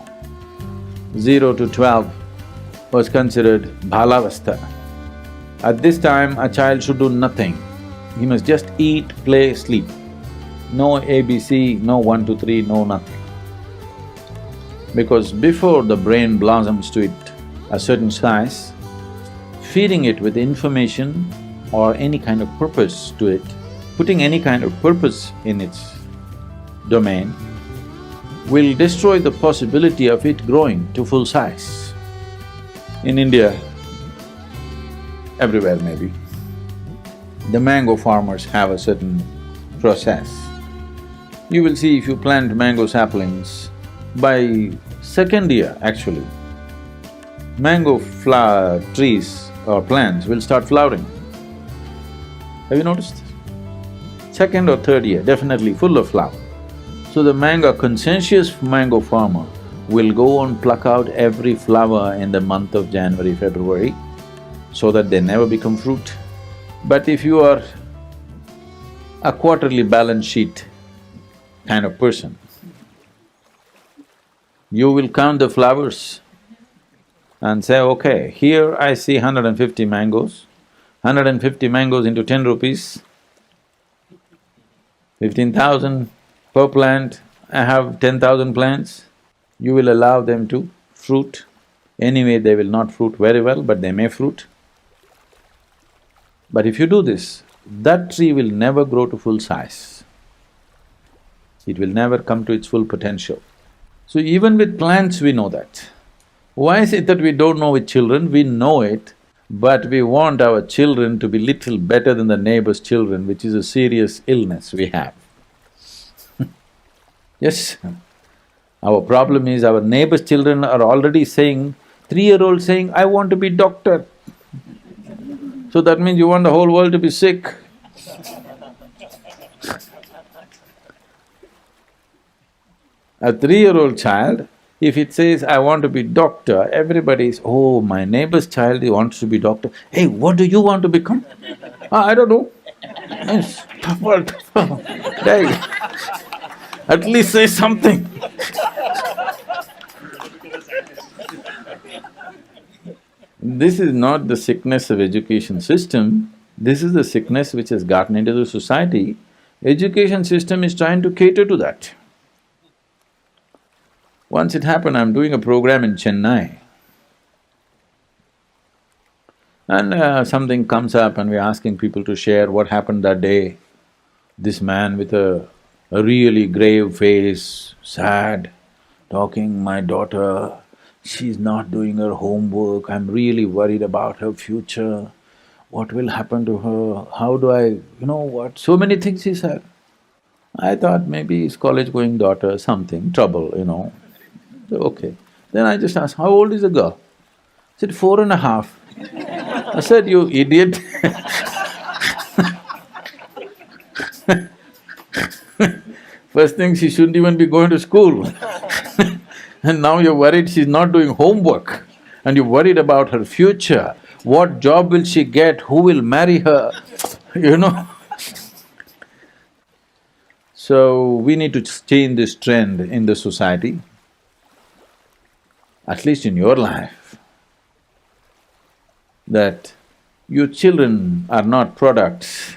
0 to 12 was considered Bhalavastha. At this time, a child should do nothing. He must just eat, play, sleep. No ABC, no 1, 2, 3, no nothing. Because before the brain blossoms to it a certain size, feeding it with information or any kind of purpose to it, putting any kind of purpose in its domain, will destroy the possibility of it growing to full size. In India, everywhere maybe, the mango farmers have a certain process. You will see if you plant mango saplings, by second year actually, mango flower trees or plants will start flowering. Have you noticed? Second or third year, definitely full of flower. So the conscientious mango farmer will go and pluck out every flower in the month of January, February, so that they never become fruit. But if you are a quarterly balance sheet kind of person, you will count the flowers and say, okay, here I see 150 mangoes, 150 mangoes into 10 rupees, 15,000 per plant, I have 10,000 plants, you will allow them to fruit. Anyway, they will not fruit very well, but they may fruit. But if you do this, that tree will never grow to full size. It will never come to its full potential. So even with plants we know that. Why is it that we don't know with children? We know it, but we want our children to be little better than the neighbor's children, which is a serious illness we have. Yes, our problem is our neighbor's children are already saying, 3-year-old saying, I want to be doctor. So that means you want the whole world to be sick. A 3-year-old child, if it says, I want to be doctor, everybody is, oh, my neighbor's child, he wants to be doctor. Hey, what do you want to become? I don't know. Yes, tougher. Hey, at least say something. This is not the sickness of education system, this is the sickness which has gotten into the society. Education system is trying to cater to that. Once it happened, I'm doing a program in Chennai, and something comes up and we're asking people to share what happened that day. This man with a really grave face, sad, talking, my daughter, she's not doing her homework, I'm really worried about her future, what will happen to her, how do I… you know what, so many things he said. I thought maybe his college-going daughter, something, trouble, you know. So, okay. Then I just asked, how old is the girl? He said, 4.5. I said, you idiot. First thing, she shouldn't even be going to school. And now you're worried she's not doing homework, and you're worried about her future. What job will she get? Who will marry her? You know. So, we need to change this trend in the society, at least in your life, that your children are not products.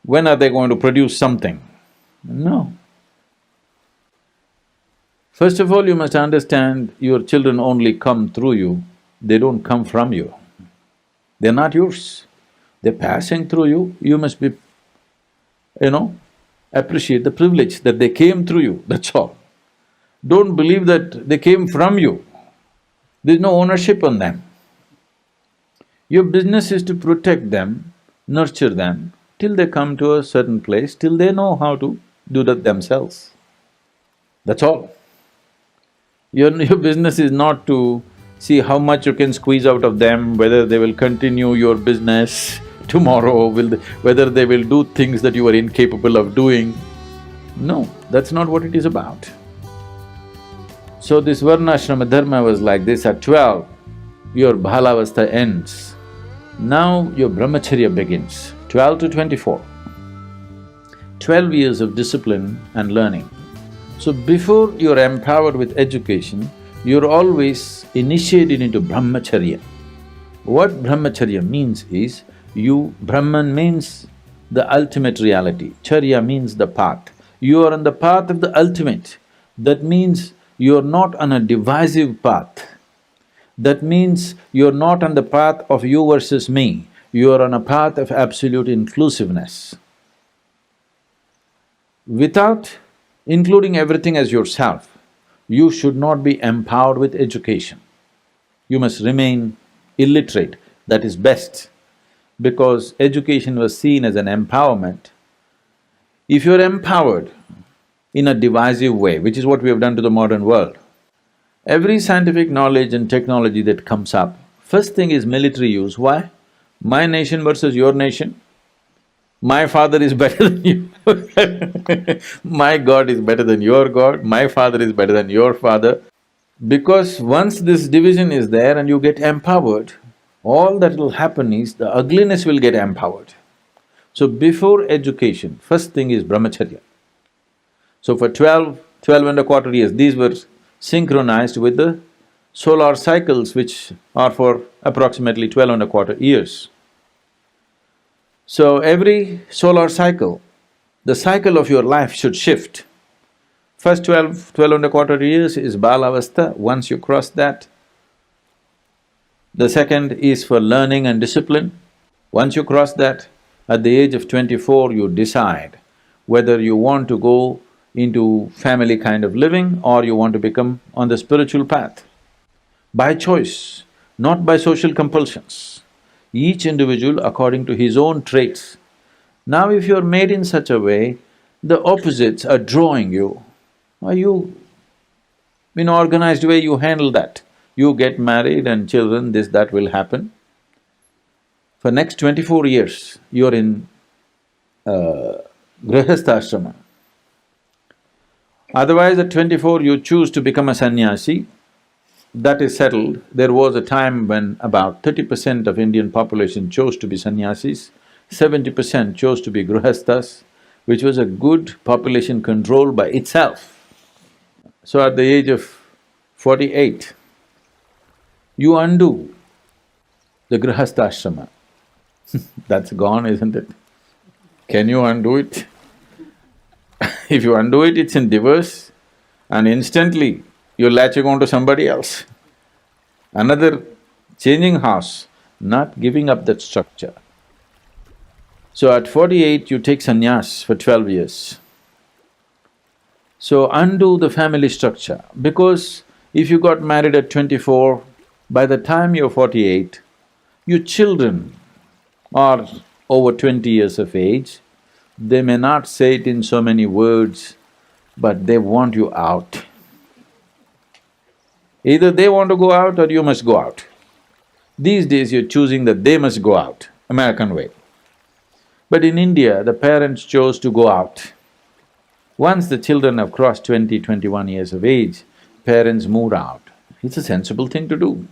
When are they going to produce something? No. First of all, you must understand your children only come through you, they don't come from you. They're not yours, they're passing through you, you must be, appreciate the privilege that they came through you, that's all. Don't believe that they came from you, there's no ownership on them. Your business is to protect them, nurture them, till they come to a certain place, till they know how to do that themselves. That's all. Your business is not to see how much you can squeeze out of them, whether they will continue your business tomorrow, whether they will do things that you are incapable of doing. No, that's not what it is about. So this Varnashrama Dharma was like this, at 12, your Bhalavastha ends. Now your Brahmacharya begins, 12 to 24. 12 years of discipline and learning. So before you're empowered with education, you're always initiated into Brahmacharya. What Brahmacharya means is, Brahman means the ultimate reality, Charya means the path. You are on the path of the ultimate. That means you're not on a divisive path. That means you're not on the path of you versus me, you are on a path of absolute inclusiveness. Without including everything as yourself, you should not be empowered with education. You must remain illiterate, that is best, because education was seen as an empowerment. If you're empowered in a divisive way, which is what we have done to the modern world, every scientific knowledge and technology that comes up, first thing is military use. Why? My nation versus your nation. My father is better than you my God is better than your God, my father is better than your father. Because once this division is there and you get empowered, all that will happen is the ugliness will get empowered. So before education, first thing is Brahmacharya. So for 12 and a quarter years, these were synchronized with the solar cycles which are for approximately 12 and a quarter years. So every solar cycle, the cycle of your life should shift. First 12 and a quarter years is Balavastha. Once you cross that, the second is for learning and discipline. Once you cross that, at the age of 24, you decide whether you want to go into family kind of living or you want to become on the spiritual path. By choice, not by social compulsions. Each individual according to his own traits. Now if you're made in such a way, the opposites are drawing you. Are you… in organized way you handle that. You get married and children, this, that will happen. For next 24 years, you're in Grihastha. Otherwise at 24 you choose to become a sannyasi, that is settled. There was a time when about 30% of Indian population chose to be sannyasis, 70% chose to be grihasthas, which was a good population control by itself. So at the age of 48, you undo the grihastha. That's gone, isn't it? Can you undo it? If you undo it, it's in divorce and instantly you're latching on to somebody else. Another changing house, not giving up that structure. So at 48, you take sannyas for 12 years. So undo the family structure, because if you got married at 24, by the time you're 48, your children are over 20 years of age, they may not say it in so many words, but they want you out. Either they want to go out or you must go out. These days you're choosing that they must go out, American way. But in India, the parents chose to go out. Once the children have crossed 20, 21 years of age, parents moved out. It's a sensible thing to do.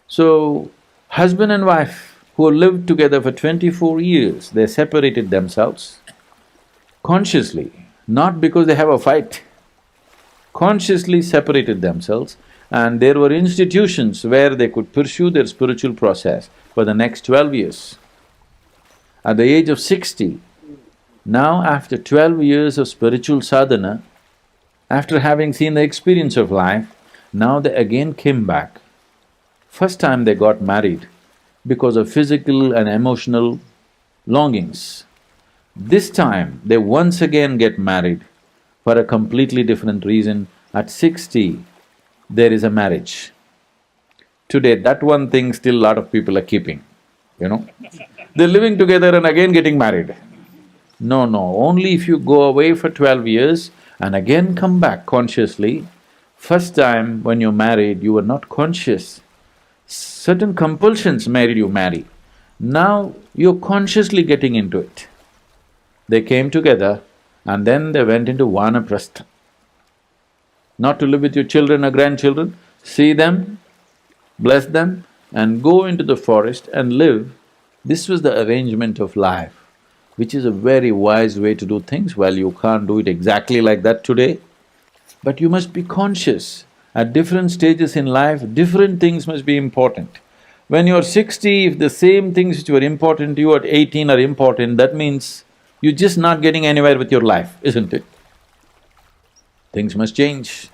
So, husband and wife who lived together for 24 years, they separated themselves consciously, not because they have a fight, consciously separated themselves, and there were institutions where they could pursue their spiritual process for the next 12 years. At the age of 60, now after 12 years of spiritual sadhana, after having seen the experience of life, now they again came back. First time they got married because of physical and emotional longings. This time they once again get married for a completely different reason. At 60, there is a marriage. Today, that one thing still a lot of people are keeping, you know. They're living together and again getting married. No, only if you go away for 12 years and again come back consciously. First time when you're married, you were not conscious. Certain compulsions made you marry. Now you're consciously getting into it. They came together and then they went into vanaprastha. Not to live with your children or grandchildren, see them, bless them and go into the forest and live. This was the arrangement of life, which is a very wise way to do things. Well, you can't do it exactly like that today, but you must be conscious. At different stages in life, different things must be important. When you're 60, if the same things which were important to you at 18 are important, that means you're just not getting anywhere with your life, isn't it? Things must change.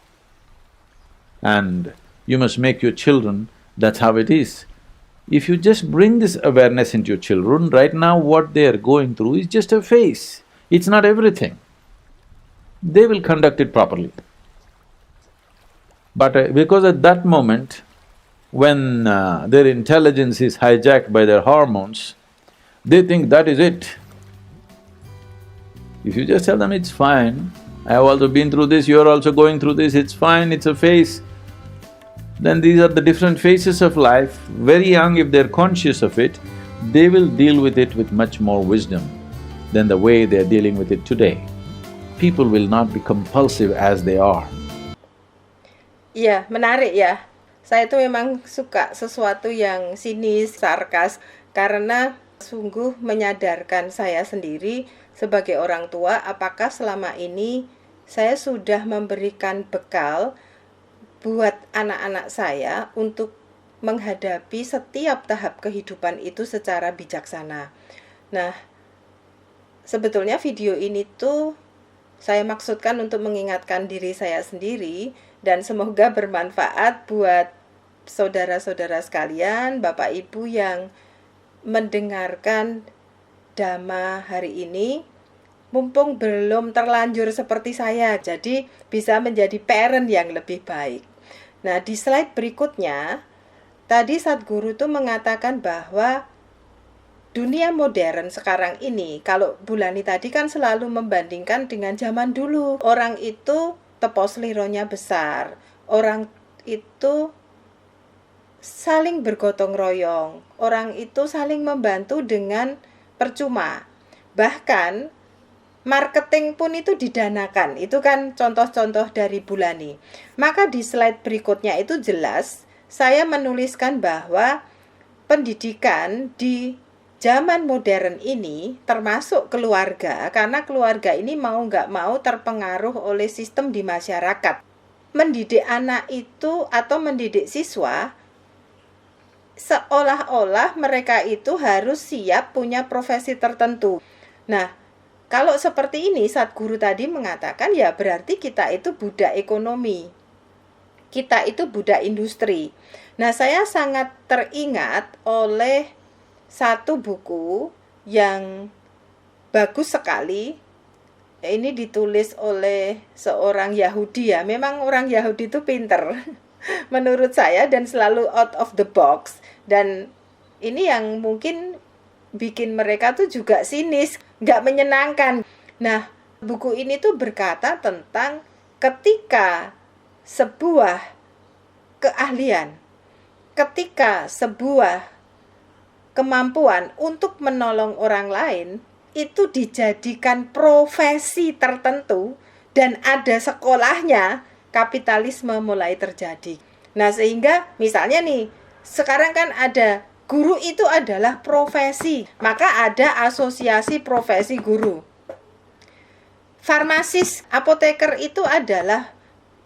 And you must make your children, that's how it is. If you just bring this awareness into your children, right now what they are going through is just a phase, it's not everything. They will conduct it properly. But because at that moment, when their intelligence is hijacked by their hormones, they think that is it. If you just tell them, it's fine, I have also been through this, you're also going through this, it's fine, it's a phase, then these are the different phases of life. Very young, if they're conscious of it, they will deal with it with much more wisdom than the way they're dealing with it today. People will not be compulsive as they are. Iya, menarik ya. Saya tuh memang suka sesuatu yang sinis, sarkas, karena sungguh menyadarkan saya sendiri sebagai orang tua apakah selama ini saya sudah memberikan bekal buat anak-anak saya untuk menghadapi setiap tahap kehidupan itu secara bijaksana. Nah, sebetulnya video ini tuh saya maksudkan untuk mengingatkan diri saya sendiri dan semoga bermanfaat buat saudara-saudara sekalian, Bapak Ibu yang mendengarkan Dhamma hari ini. Mumpung belum terlanjur seperti saya, jadi bisa menjadi parent yang lebih baik. Nah, di slide berikutnya, tadi Sadguru tuh mengatakan bahwa dunia modern sekarang ini, kalau Bulani tadi kan selalu membandingkan dengan zaman dulu. Orang itu tepos lironya besar, orang itu saling bergotong royong, orang itu saling membantu dengan percuma. Bahkan marketing pun itu didanakan. Itu kan contoh-contoh dari Bulani. Maka di slide berikutnya itu jelas saya menuliskan bahwa pendidikan di zaman modern ini termasuk keluarga, karena keluarga ini mau nggak mau terpengaruh oleh sistem di masyarakat. Mendidik anak itu atau mendidik siswa seolah-olah mereka itu harus siap punya profesi tertentu. Nah, kalau seperti ini, Sadguru tadi mengatakan ya berarti kita itu budak ekonomi. Kita itu budak industri. Nah, saya sangat teringat oleh satu buku yang bagus sekali. Ini ditulis oleh seorang Yahudi ya. Memang orang Yahudi itu pinter menurut saya dan selalu out of the box. Dan ini yang mungkin bikin mereka tuh juga sinis, nggak menyenangkan. Nah, buku ini tuh berkata tentang ketika sebuah keahlian, ketika sebuah kemampuan untuk menolong orang lain itu dijadikan profesi tertentu dan ada sekolahnya, kapitalisme mulai terjadi. Nah, sehingga misalnya nih, sekarang kan ada guru itu adalah profesi, maka ada asosiasi profesi guru. Farmasis, apoteker itu adalah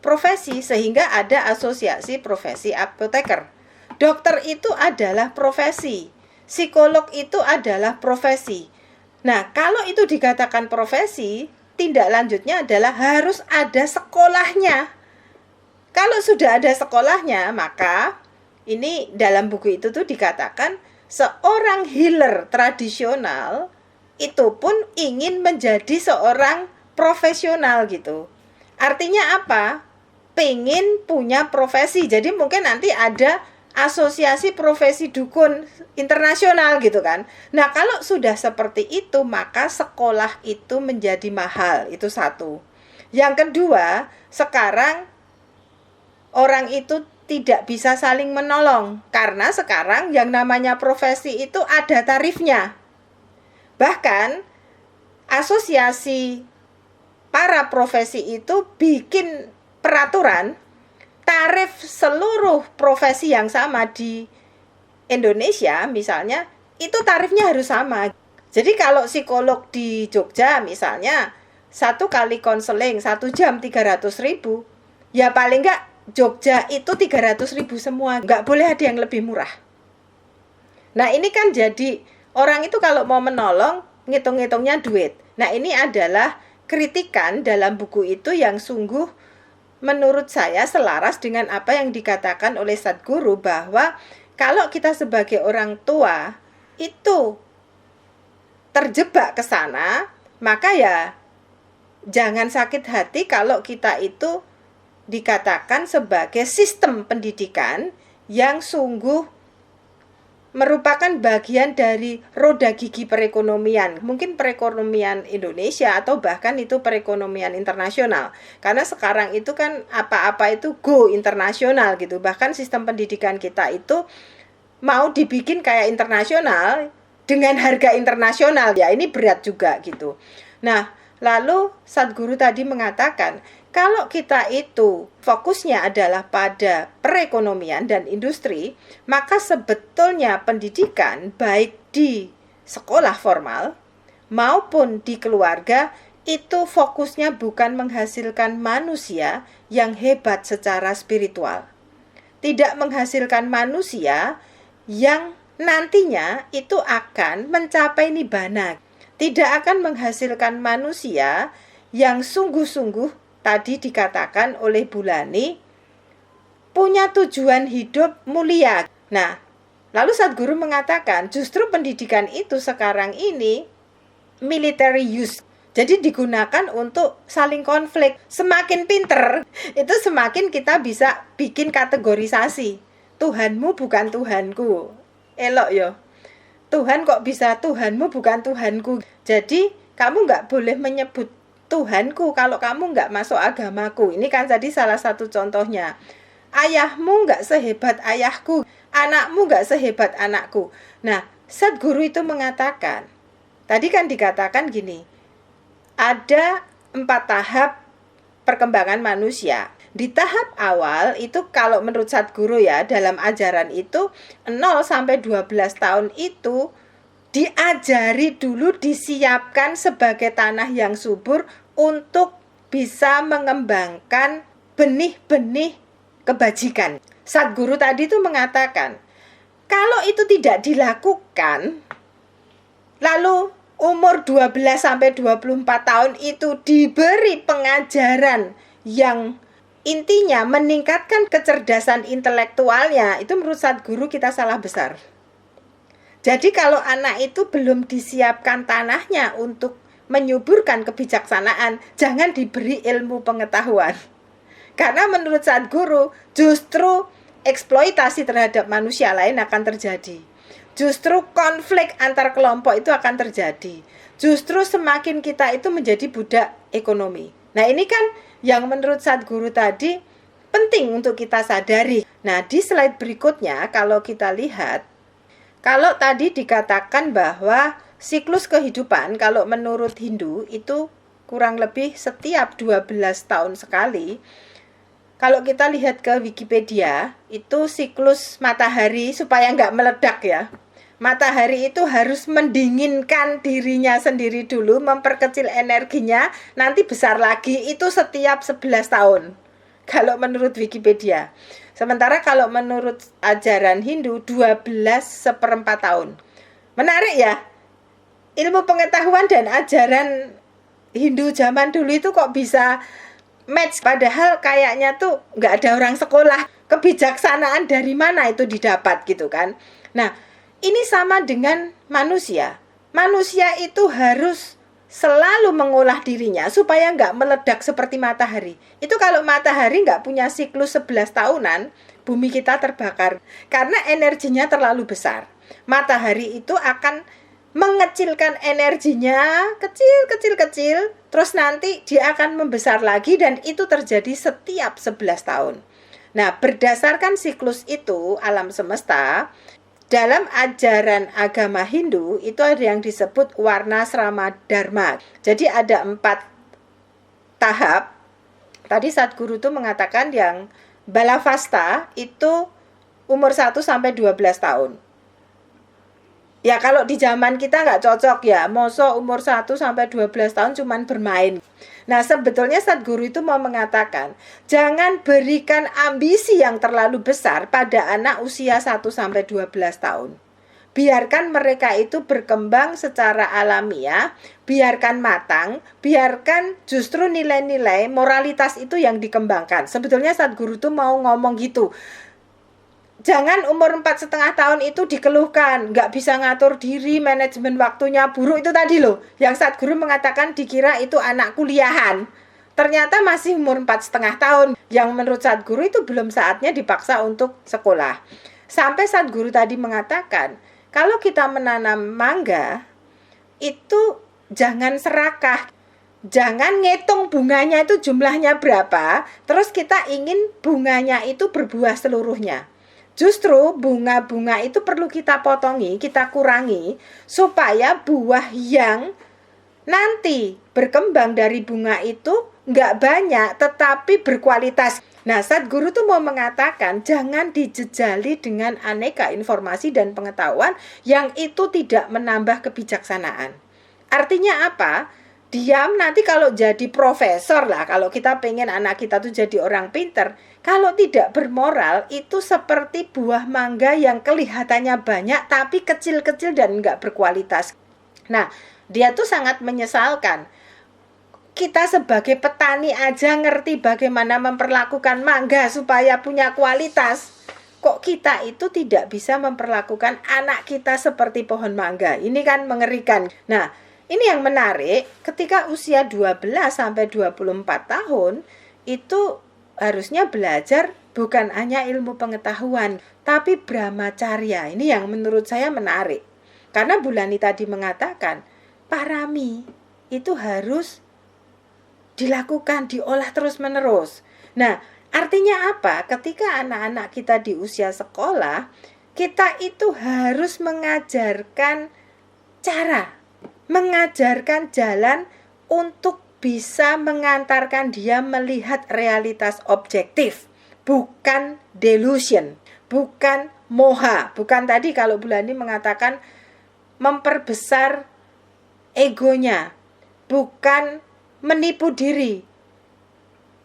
profesi, sehingga ada asosiasi profesi apoteker. Dokter itu adalah profesi, psikolog itu adalah profesi. Nah, kalau itu dikatakan profesi, tindak lanjutnya adalah harus ada sekolahnya. Kalau sudah ada sekolahnya, maka ini dalam buku itu tuh dikatakan seorang healer tradisional itu pun ingin menjadi seorang profesional gitu. Artinya apa? Pengen punya profesi. Jadi mungkin nanti ada asosiasi profesi dukun internasional gitu kan. Nah, kalau sudah seperti itu, maka sekolah itu menjadi mahal. Itu satu. Yang kedua, sekarang orang itu tidak bisa saling menolong, karena sekarang yang namanya profesi itu ada tarifnya. Bahkan asosiasi para profesi itu bikin peraturan tarif seluruh profesi yang sama di Indonesia misalnya, itu tarifnya harus sama. Jadi kalau psikolog di Jogja misalnya 1 kali konseling 1 jam 300.000, ya paling enggak Jogja itu 300.000 semua, nggak boleh ada yang lebih murah. Nah, ini kan jadi orang itu kalau mau menolong ngitung-ngitungnya duit. Nah, ini adalah kritikan dalam buku itu yang sungguh menurut saya selaras dengan apa yang dikatakan oleh Sadguru, bahwa kalau kita sebagai orang tua itu terjebak ke sana, maka ya jangan sakit hati kalau kita itu dikatakan sebagai sistem pendidikan yang sungguh merupakan bagian dari roda gigi perekonomian. Mungkin perekonomian Indonesia atau bahkan itu perekonomian internasional. Karena sekarang itu kan apa-apa itu go internasional gitu. Bahkan sistem pendidikan kita itu mau dibikin kayak internasional dengan harga internasional. Ya, ini berat juga gitu. Nah, lalu Sadguru tadi mengatakan, kalau kita itu fokusnya adalah pada perekonomian dan industri, maka sebetulnya pendidikan baik di sekolah formal maupun di keluarga itu fokusnya bukan menghasilkan manusia yang hebat secara spiritual. Tidak menghasilkan manusia yang nantinya itu akan mencapai nibbana. Tidak akan menghasilkan manusia yang sungguh-sungguh tadi dikatakan oleh Bulani punya tujuan hidup mulia. Nah, lalu Sadhguru mengatakan justru pendidikan itu sekarang ini military use. Jadi digunakan untuk saling konflik. Semakin pinter, itu semakin kita bisa bikin kategorisasi. Tuhanmu bukan Tuhanku. Elok yo. Tuhan kok bisa Tuhanmu bukan Tuhanku. Jadi kamu nggak boleh menyebut Tuhanku kalau kamu nggak masuk agamaku. Ini kan tadi salah satu contohnya. Ayahmu nggak sehebat ayahku. Anakmu nggak sehebat anakku. Nah, Sadhguru itu mengatakan, tadi kan dikatakan gini, ada 4 tahap perkembangan manusia. Di tahap awal itu kalau menurut Sadhguru ya, dalam ajaran itu 0 sampai 12 tahun itu diajari dulu, disiapkan sebagai tanah yang subur untuk bisa mengembangkan benih-benih kebajikan. Sadhguru tadi itu mengatakan, kalau itu tidak dilakukan, lalu umur 12 sampai 24 tahun itu diberi pengajaran yang intinya meningkatkan kecerdasan intelektualnya, itu menurut Sadhguru kita salah besar. Jadi kalau anak itu belum disiapkan tanahnya untuk menyuburkan kebijaksanaan, jangan diberi ilmu pengetahuan. Karena menurut Sadhguru justru eksploitasi terhadap manusia lain akan terjadi. Justru konflik antar kelompok itu akan terjadi. Justru semakin kita itu menjadi budak ekonomi. Nah, ini kan yang menurut Sadhguru tadi penting untuk kita sadari. Nah, di slide berikutnya kalau kita lihat, kalau tadi dikatakan bahwa siklus kehidupan kalau menurut Hindu itu kurang lebih setiap 12 tahun sekali. Kalau kita lihat ke Wikipedia, itu siklus matahari supaya nggak meledak ya. Matahari itu harus mendinginkan dirinya sendiri dulu, memperkecil energinya, nanti besar lagi, itu setiap 11 tahun. Kalau menurut Wikipedia. Sementara kalau menurut ajaran Hindu, 12/4 tahun. Menarik ya? Ilmu pengetahuan dan ajaran Hindu zaman dulu itu kok bisa match, padahal kayaknya tuh nggak ada orang sekolah. Kebijaksanaan dari mana itu didapat gitu kan. Nah, ini sama dengan manusia. Manusia itu harus selalu mengolah dirinya supaya nggak meledak seperti matahari. Itu kalau matahari nggak punya siklus 11 tahunan, bumi kita terbakar. Karena energinya terlalu besar. Matahari itu akan mengecilkan energinya kecil, terus nanti dia akan membesar lagi dan itu terjadi setiap 11 tahun. Nah, berdasarkan siklus itu alam semesta, dalam ajaran agama Hindu itu ada yang disebut Varnasrama Dharma. Jadi ada 4 tahap. Tadi Sadhguru itu mengatakan yang Balavasta itu umur 1 sampai 12 tahun. Ya kalau di zaman kita nggak cocok ya, mosok umur 1 sampai 12 tahun cuman bermain. Nah, sebetulnya Sadhguru itu mau mengatakan, jangan berikan ambisi yang terlalu besar pada anak usia 1 sampai 12 tahun. Biarkan mereka itu berkembang secara alamiah, biarkan matang, biarkan justru nilai-nilai moralitas itu yang dikembangkan. Sebetulnya Sadhguru itu mau ngomong gitu. Jangan umur 4,5 tahun itu dikeluhkan, nggak bisa ngatur diri, manajemen waktunya buruk, itu tadi loh. Yang Sadhguru mengatakan dikira itu anak kuliahan. Ternyata masih umur 4,5 tahun. Yang menurut Sadhguru itu belum saatnya dipaksa untuk sekolah. Sampai Sadhguru tadi mengatakan, kalau kita menanam mangga, itu jangan serakah. Jangan ngitung bunganya itu jumlahnya berapa, terus kita ingin bunganya itu berbuah seluruhnya. Justru bunga-bunga itu perlu kita potongi, kita kurangi, supaya buah yang nanti berkembang dari bunga itu nggak banyak, tetapi berkualitas. Nah, Sadhguru tuh mau mengatakan, jangan dijejali dengan aneka informasi dan pengetahuan yang itu tidak menambah kebijaksanaan. Artinya apa? diam, nanti kalau jadi profesor lah, kalau kita pengen anak kita tuh jadi orang pinter, kalau tidak bermoral itu seperti buah mangga yang kelihatannya banyak tapi kecil-kecil dan nggak berkualitas. Nah, dia tuh sangat menyesalkan. Kita sebagai petani aja ngerti bagaimana memperlakukan mangga supaya punya kualitas. Kok kita itu tidak bisa memperlakukan anak kita seperti pohon mangga? Ini kan mengerikan. Nah, ini yang menarik, ketika usia 12 sampai 24 tahun, itu harusnya belajar bukan hanya ilmu pengetahuan, tapi brahmacarya. Ini yang menurut saya menarik. Karena Bulani tadi mengatakan, parami itu harus dilakukan, diolah terus-menerus. Nah, artinya apa? Ketika anak-anak kita di usia sekolah, kita itu harus mengajarkan cara, mengajarkan jalan untuk bisa mengantarkan dia melihat realitas objektif, bukan delusion, bukan moha. Bukan tadi kalau Bulani mengatakan memperbesar egonya, bukan menipu diri.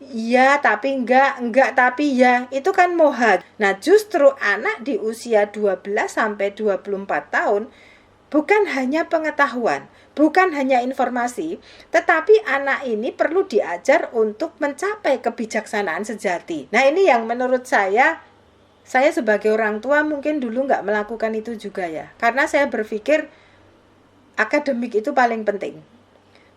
Iya tapi enggak tapi ya, itu kan moha. Nah, justru anak di usia 12 sampai 24 tahun bukan hanya pengetahuan, bukan hanya informasi, tetapi anak ini perlu diajar untuk mencapai kebijaksanaan sejati. Nah, ini yang menurut saya sebagai orang tua mungkin dulu nggak melakukan itu juga ya. Karena saya berpikir akademik itu paling penting.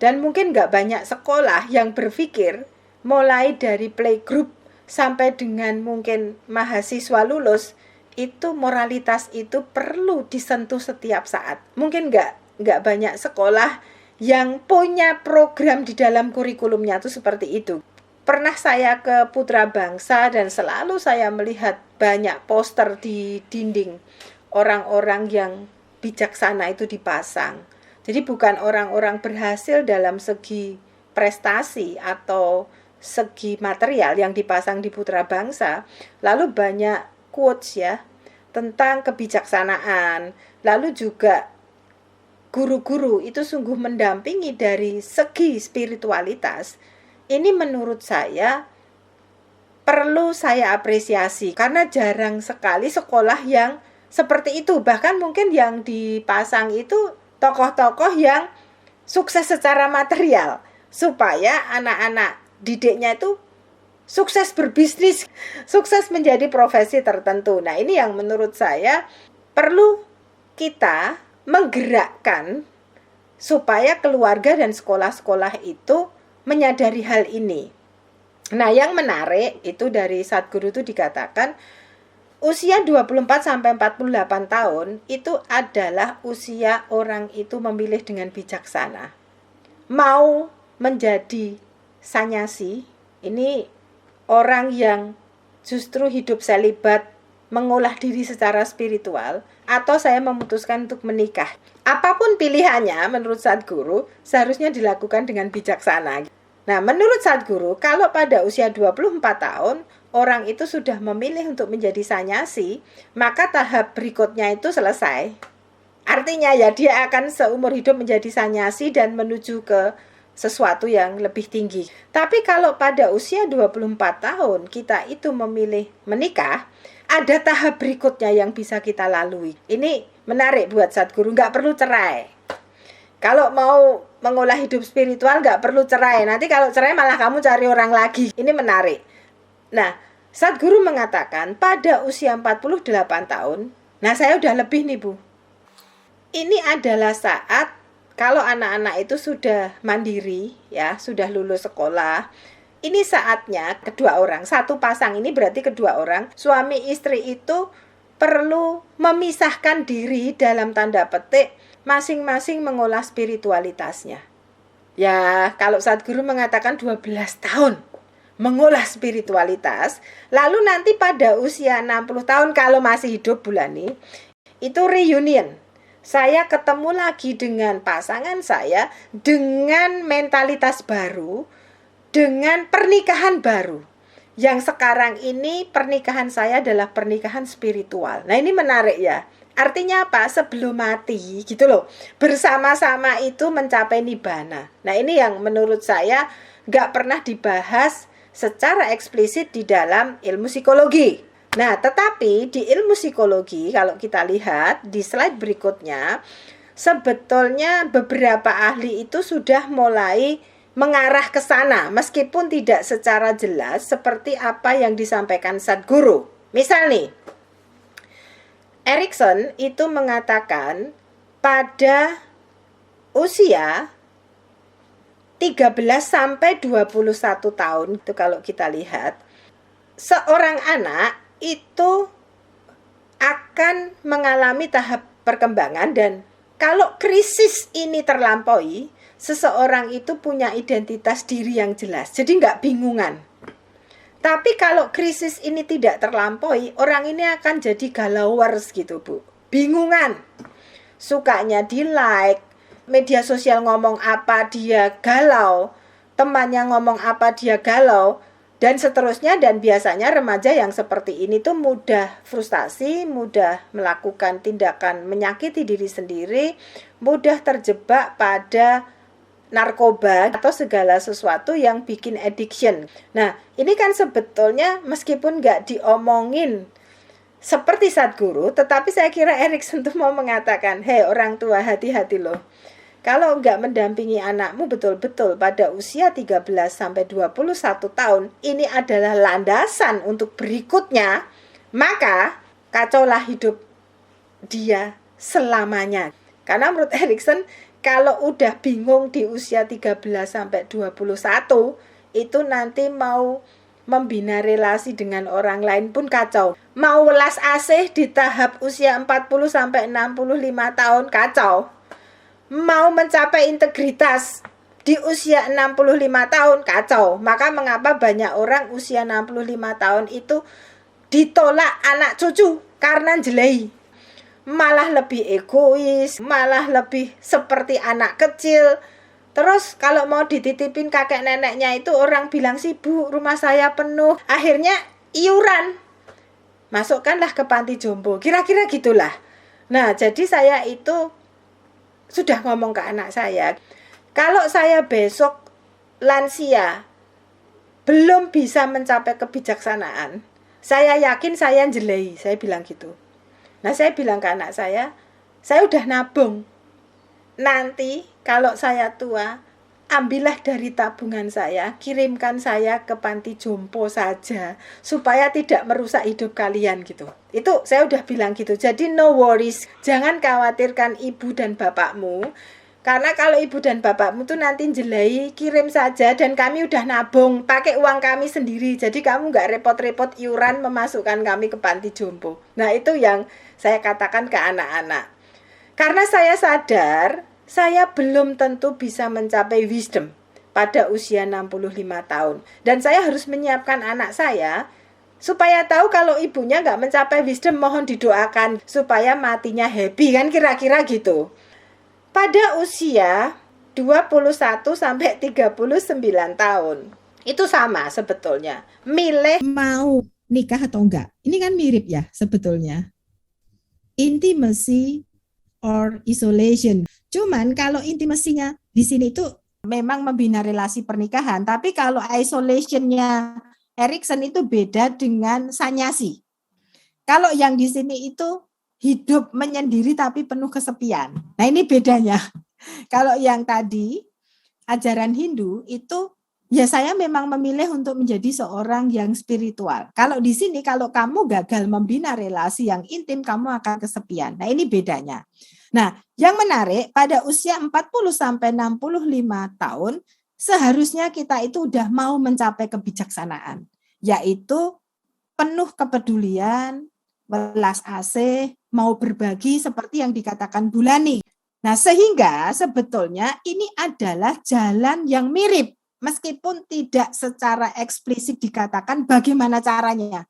Dan mungkin nggak banyak sekolah yang berpikir mulai dari playgroup sampai dengan mungkin mahasiswa lulus, itu moralitas itu perlu disentuh setiap saat. Mungkin nggak banyak sekolah yang punya program di dalam kurikulumnya itu seperti itu. Pernah saya ke Putra Bangsa dan selalu saya melihat banyak poster di dinding. Orang-orang yang bijaksana itu dipasang. Jadi bukan orang-orang berhasil dalam segi prestasi atau segi material yang dipasang di Putra Bangsa. Lalu banyak quotes ya tentang kebijaksanaan. Lalu juga guru-guru itu sungguh mendampingi dari segi spiritualitas. Ini menurut saya perlu saya apresiasi karena jarang sekali sekolah yang seperti itu. Bahkan mungkin yang dipasang itu tokoh-tokoh yang sukses secara material supaya anak-anak didiknya itu sukses berbisnis, sukses menjadi profesi tertentu. Nah, ini yang menurut saya perlu kita menggerakkan supaya keluarga dan sekolah-sekolah itu menyadari hal ini. Nah, yang menarik itu dari Sadhguru itu dikatakan usia 24 sampai 48 tahun itu adalah usia orang itu memilih dengan bijaksana. Mau menjadi sanyasi, ini orang yang justru hidup selibat, mengolah diri secara spiritual, atau saya memutuskan untuk menikah. Apapun pilihannya menurut Sadhguru seharusnya dilakukan dengan bijaksana. Nah, menurut Sadhguru, kalau pada usia 24 tahun orang itu sudah memilih untuk menjadi sanyasi, maka tahap berikutnya itu selesai. Artinya ya dia akan seumur hidup menjadi sanyasi dan menuju ke sesuatu yang lebih tinggi. Tapi kalau pada usia 24 tahun kita itu memilih menikah, ada tahap berikutnya yang bisa kita lalui. Ini menarik buat Sadhguru, nggak perlu cerai. Kalau mau mengolah hidup spiritual nggak perlu cerai. Nanti kalau cerai malah kamu cari orang lagi. Ini menarik. Nah, Sadhguru mengatakan pada usia 48 tahun, nah saya udah lebih nih Bu. Ini adalah saat kalau anak-anak itu sudah mandiri, ya, sudah lulus sekolah, ini saatnya kedua orang, satu pasang ini berarti kedua orang, suami istri itu perlu memisahkan diri dalam tanda petik, masing-masing mengolah spiritualitasnya. Ya, kalau Sadhguru mengatakan 12 tahun mengolah spiritualitas, lalu nanti pada usia 60 tahun kalau masih hidup Bulani, itu reunion. Saya ketemu lagi dengan pasangan saya dengan mentalitas baru, dengan pernikahan baru. Yang sekarang ini pernikahan saya adalah pernikahan spiritual. Nah, ini menarik ya. Artinya apa? Sebelum mati gitu loh. Bersama-sama itu mencapai nibbana. Nah ini yang menurut saya nggak pernah dibahas secara eksplisit di dalam ilmu psikologi. Nah tetapi di ilmu psikologi kalau kita lihat di slide berikutnya, sebetulnya beberapa ahli itu sudah mulai mengarah ke sana meskipun tidak secara jelas seperti apa yang disampaikan Sadhguru. Misal nih, Erikson itu mengatakan pada usia 13 sampai 21 tahun itu kalau kita lihat, seorang anak itu akan mengalami tahap perkembangan dan kalau krisis ini terlampaui, seseorang itu punya identitas diri yang jelas. Jadi nggak bingungan. Tapi kalau krisis ini tidak terlampaui, orang ini akan jadi galauers gitu Bu. Bingungan. Sukanya di like, media sosial ngomong apa dia galau, temannya ngomong apa dia galau, dan seterusnya. Dan biasanya remaja yang seperti ini tuh mudah frustasi, mudah melakukan tindakan menyakiti diri sendiri, mudah terjebak pada narkoba atau segala sesuatu yang bikin addiction. Nah, ini kan sebetulnya meskipun nggak diomongin seperti Sadhguru, tetapi saya kira Erikson tuh mau mengatakan, hei orang tua hati-hati loh. Kalau nggak mendampingi anakmu betul-betul pada usia 13 sampai 21 tahun, ini adalah landasan untuk berikutnya, maka kacaulah hidup dia selamanya. Karena menurut Erikson, kalau udah bingung di usia 13 sampai 21, itu nanti mau membina relasi dengan orang lain pun kacau. Mau welas asih di tahap usia 40 sampai 65 tahun kacau. Mau mencapai integritas di usia 65 tahun kacau. Maka mengapa banyak orang usia 65 tahun itu ditolak anak cucu karena jelei. Malah lebih egois, malah lebih seperti anak kecil. Terus kalau mau dititipin kakek neneknya itu orang bilang sibuk, rumah saya penuh. Akhirnya iuran, masukkanlah ke panti jompo. Kira-kira gitulah. Nah jadi saya itu sudah ngomong ke anak saya, kalau saya besok lansia belum bisa mencapai kebijaksanaan, saya yakin saya jelei. Saya bilang gitu. Nah saya bilang ke anak saya udah nabung. Nanti kalau saya tua, ambillah dari tabungan saya, kirimkan saya ke panti jompo saja, supaya tidak merusak hidup kalian gitu. Itu saya udah bilang gitu. Jadi no worries, jangan khawatirkan ibu dan bapakmu. Karena kalau ibu dan bapakmu tuh nanti jelai, kirim saja, dan kami udah nabung, pakai uang kami sendiri. Jadi kamu nggak repot-repot iuran memasukkan kami ke panti jompo. Nah itu yang saya katakan ke anak-anak. Karena saya sadar, saya belum tentu bisa mencapai wisdom pada usia 65 tahun. Dan saya harus menyiapkan anak saya, supaya tahu kalau ibunya nggak mencapai wisdom, mohon didoakan, supaya matinya happy, kan kira-kira gitu. Pada usia 21 sampai 39 tahun, itu sama sebetulnya. Milih Mau nikah atau enggak. Ini kan mirip ya sebetulnya. Intimacy or isolation. Cuman kalau intimasinya di sini itu memang membina relasi pernikahan, tapi kalau isolationnya Erikson itu beda dengan sanyasi. Kalau yang di sini itu hidup menyendiri tapi penuh kesepian. Nah ini bedanya. Kalau yang tadi ajaran Hindu itu ya saya memang memilih untuk menjadi seorang yang spiritual. Kalau di sini kalau kamu gagal membina relasi yang intim, kamu akan kesepian. Nah ini bedanya. Nah yang menarik pada usia 40 sampai 65 tahun seharusnya kita itu udah mau mencapai kebijaksanaan. Yaitu penuh kepedulian, welas asih, mau berbagi seperti yang dikatakan Bulani. Nah, sehingga sebetulnya ini adalah jalan yang mirip meskipun tidak secara eksplisit dikatakan bagaimana caranya.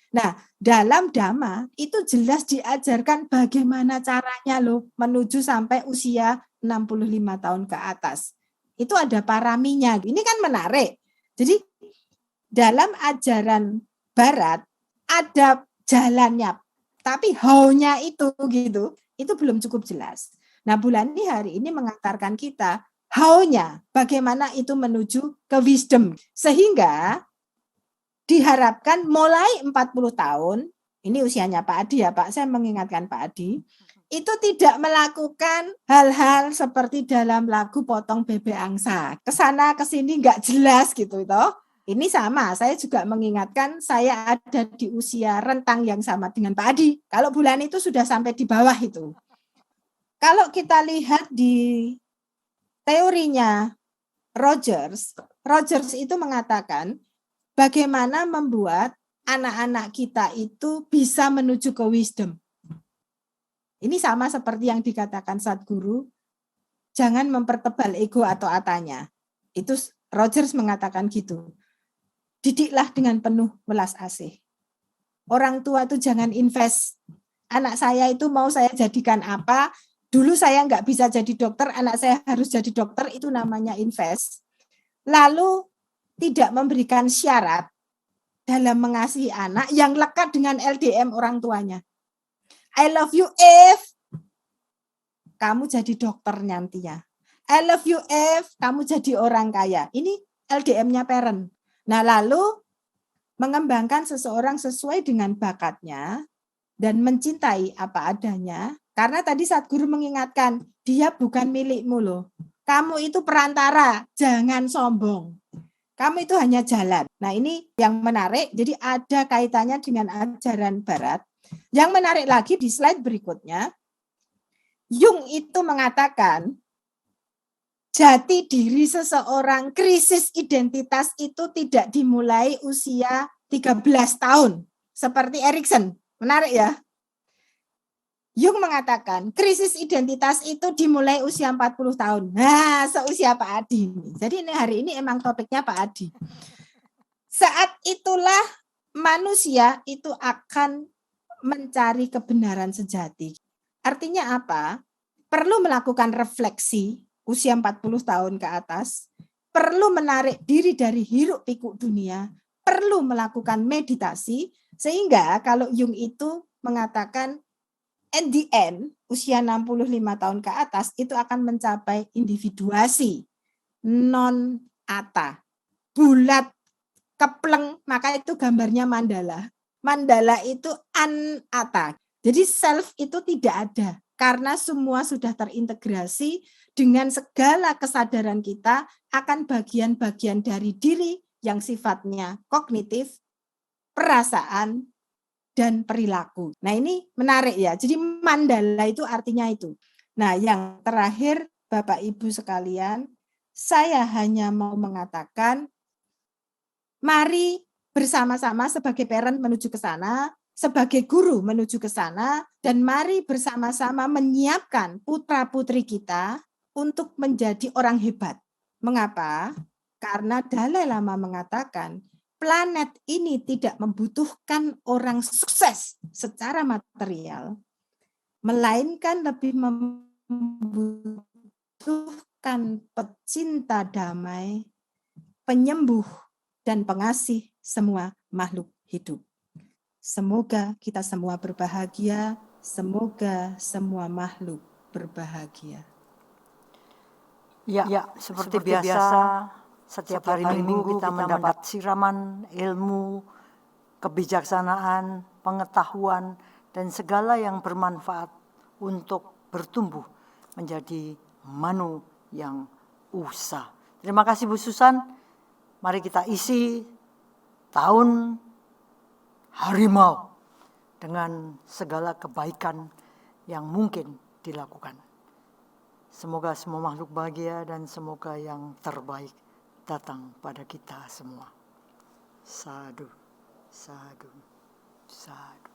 Nah, dalam Dhamma itu jelas diajarkan bagaimana caranya loh menuju sampai usia 65 tahun ke atas. Itu ada paraminya. Ini kan menarik. Jadi dalam ajaran Barat ada jalannya, tapi how-nya itu gitu, itu belum cukup jelas. Nah, Bulani hari ini mengantarkan kita how-nya, bagaimana itu menuju ke wisdom. Sehingga diharapkan mulai 40 tahun, ini usianya Pak Adi ya Pak, saya mengingatkan Pak Adi, itu tidak melakukan hal-hal seperti dalam lagu Potong Bebek Angsa. Kesana kesini nggak jelas gitu toh. Ini sama, saya juga mengingatkan saya ada di usia rentang yang sama dengan Pak Adi. Kalau bulan itu sudah sampai di bawah itu. Kalau kita lihat di teorinya Rogers itu mengatakan bagaimana membuat anak-anak kita itu bisa menuju ke wisdom. Ini sama seperti yang dikatakan Sadhguru, jangan mempertebal ego atau atanya. Itu Rogers mengatakan gitu. Didiklah dengan penuh welas asih. Orang tua itu jangan invest. Anak saya itu mau saya jadikan apa, dulu saya nggak bisa jadi dokter, anak saya harus jadi dokter, itu namanya invest. Lalu tidak memberikan syarat dalam mengasihi anak yang lekat dengan LDM orang tuanya. I love you if kamu jadi dokter nantinya. I love you if kamu jadi orang kaya. Ini LDM-nya parent. Nah, lalu mengembangkan seseorang sesuai dengan bakatnya dan mencintai apa adanya. Karena tadi Sadhguru mengingatkan, dia bukan milikmu loh. Kamu itu perantara, jangan sombong. Kamu itu hanya jalan. Nah, ini yang menarik. Jadi ada kaitannya dengan ajaran Barat. Yang menarik lagi di slide berikutnya, Jung itu mengatakan jati diri seseorang, krisis identitas itu tidak dimulai usia 13 tahun. Seperti Erikson. Menarik ya. Jung mengatakan krisis identitas itu dimulai usia 40 tahun. Nah, seusia Pak Adi. Jadi ini hari ini emang topiknya Pak Adi. Saat itulah manusia itu akan mencari kebenaran sejati. Artinya apa? Perlu melakukan refleksi usia 40 tahun ke atas, perlu menarik diri dari hiruk pikuk dunia, perlu melakukan meditasi, sehingga kalau Jung itu mengatakan at the end, usia 65 tahun ke atas itu akan mencapai individuasi, non-ata, bulat, kepleng, maka itu gambarnya mandala. Mandala itu an-ata. Jadi self itu tidak ada karena semua sudah terintegrasi dengan segala kesadaran kita akan bagian-bagian dari diri yang sifatnya kognitif, perasaan, dan perilaku. Nah, ini menarik ya. Jadi mandala itu artinya itu. Nah, yang terakhir Bapak Ibu sekalian, saya hanya mau mengatakan mari bersama-sama sebagai parent menuju ke sana, sebagai guru menuju ke sana, dan mari bersama-sama menyiapkan putra-putri kita untuk menjadi orang hebat. Mengapa? Karena Dalai Lama mengatakan, planet ini tidak membutuhkan orang sukses secara material, melainkan lebih membutuhkan pecinta damai, penyembuh, dan pengasih semua makhluk hidup. Semoga kita semua berbahagia, semoga semua makhluk berbahagia. Ya, seperti biasa, setiap hari Minggu kita mendapat siraman ilmu, kebijaksanaan, pengetahuan, dan segala yang bermanfaat untuk bertumbuh menjadi manu yang usa. Terima kasih Bu Susan. Mari kita isi tahun harimau dengan segala kebaikan yang mungkin dilakukan. Semoga semua makhluk bahagia dan semoga yang terbaik datang pada kita semua. Sadhu, sadhu, sadhu.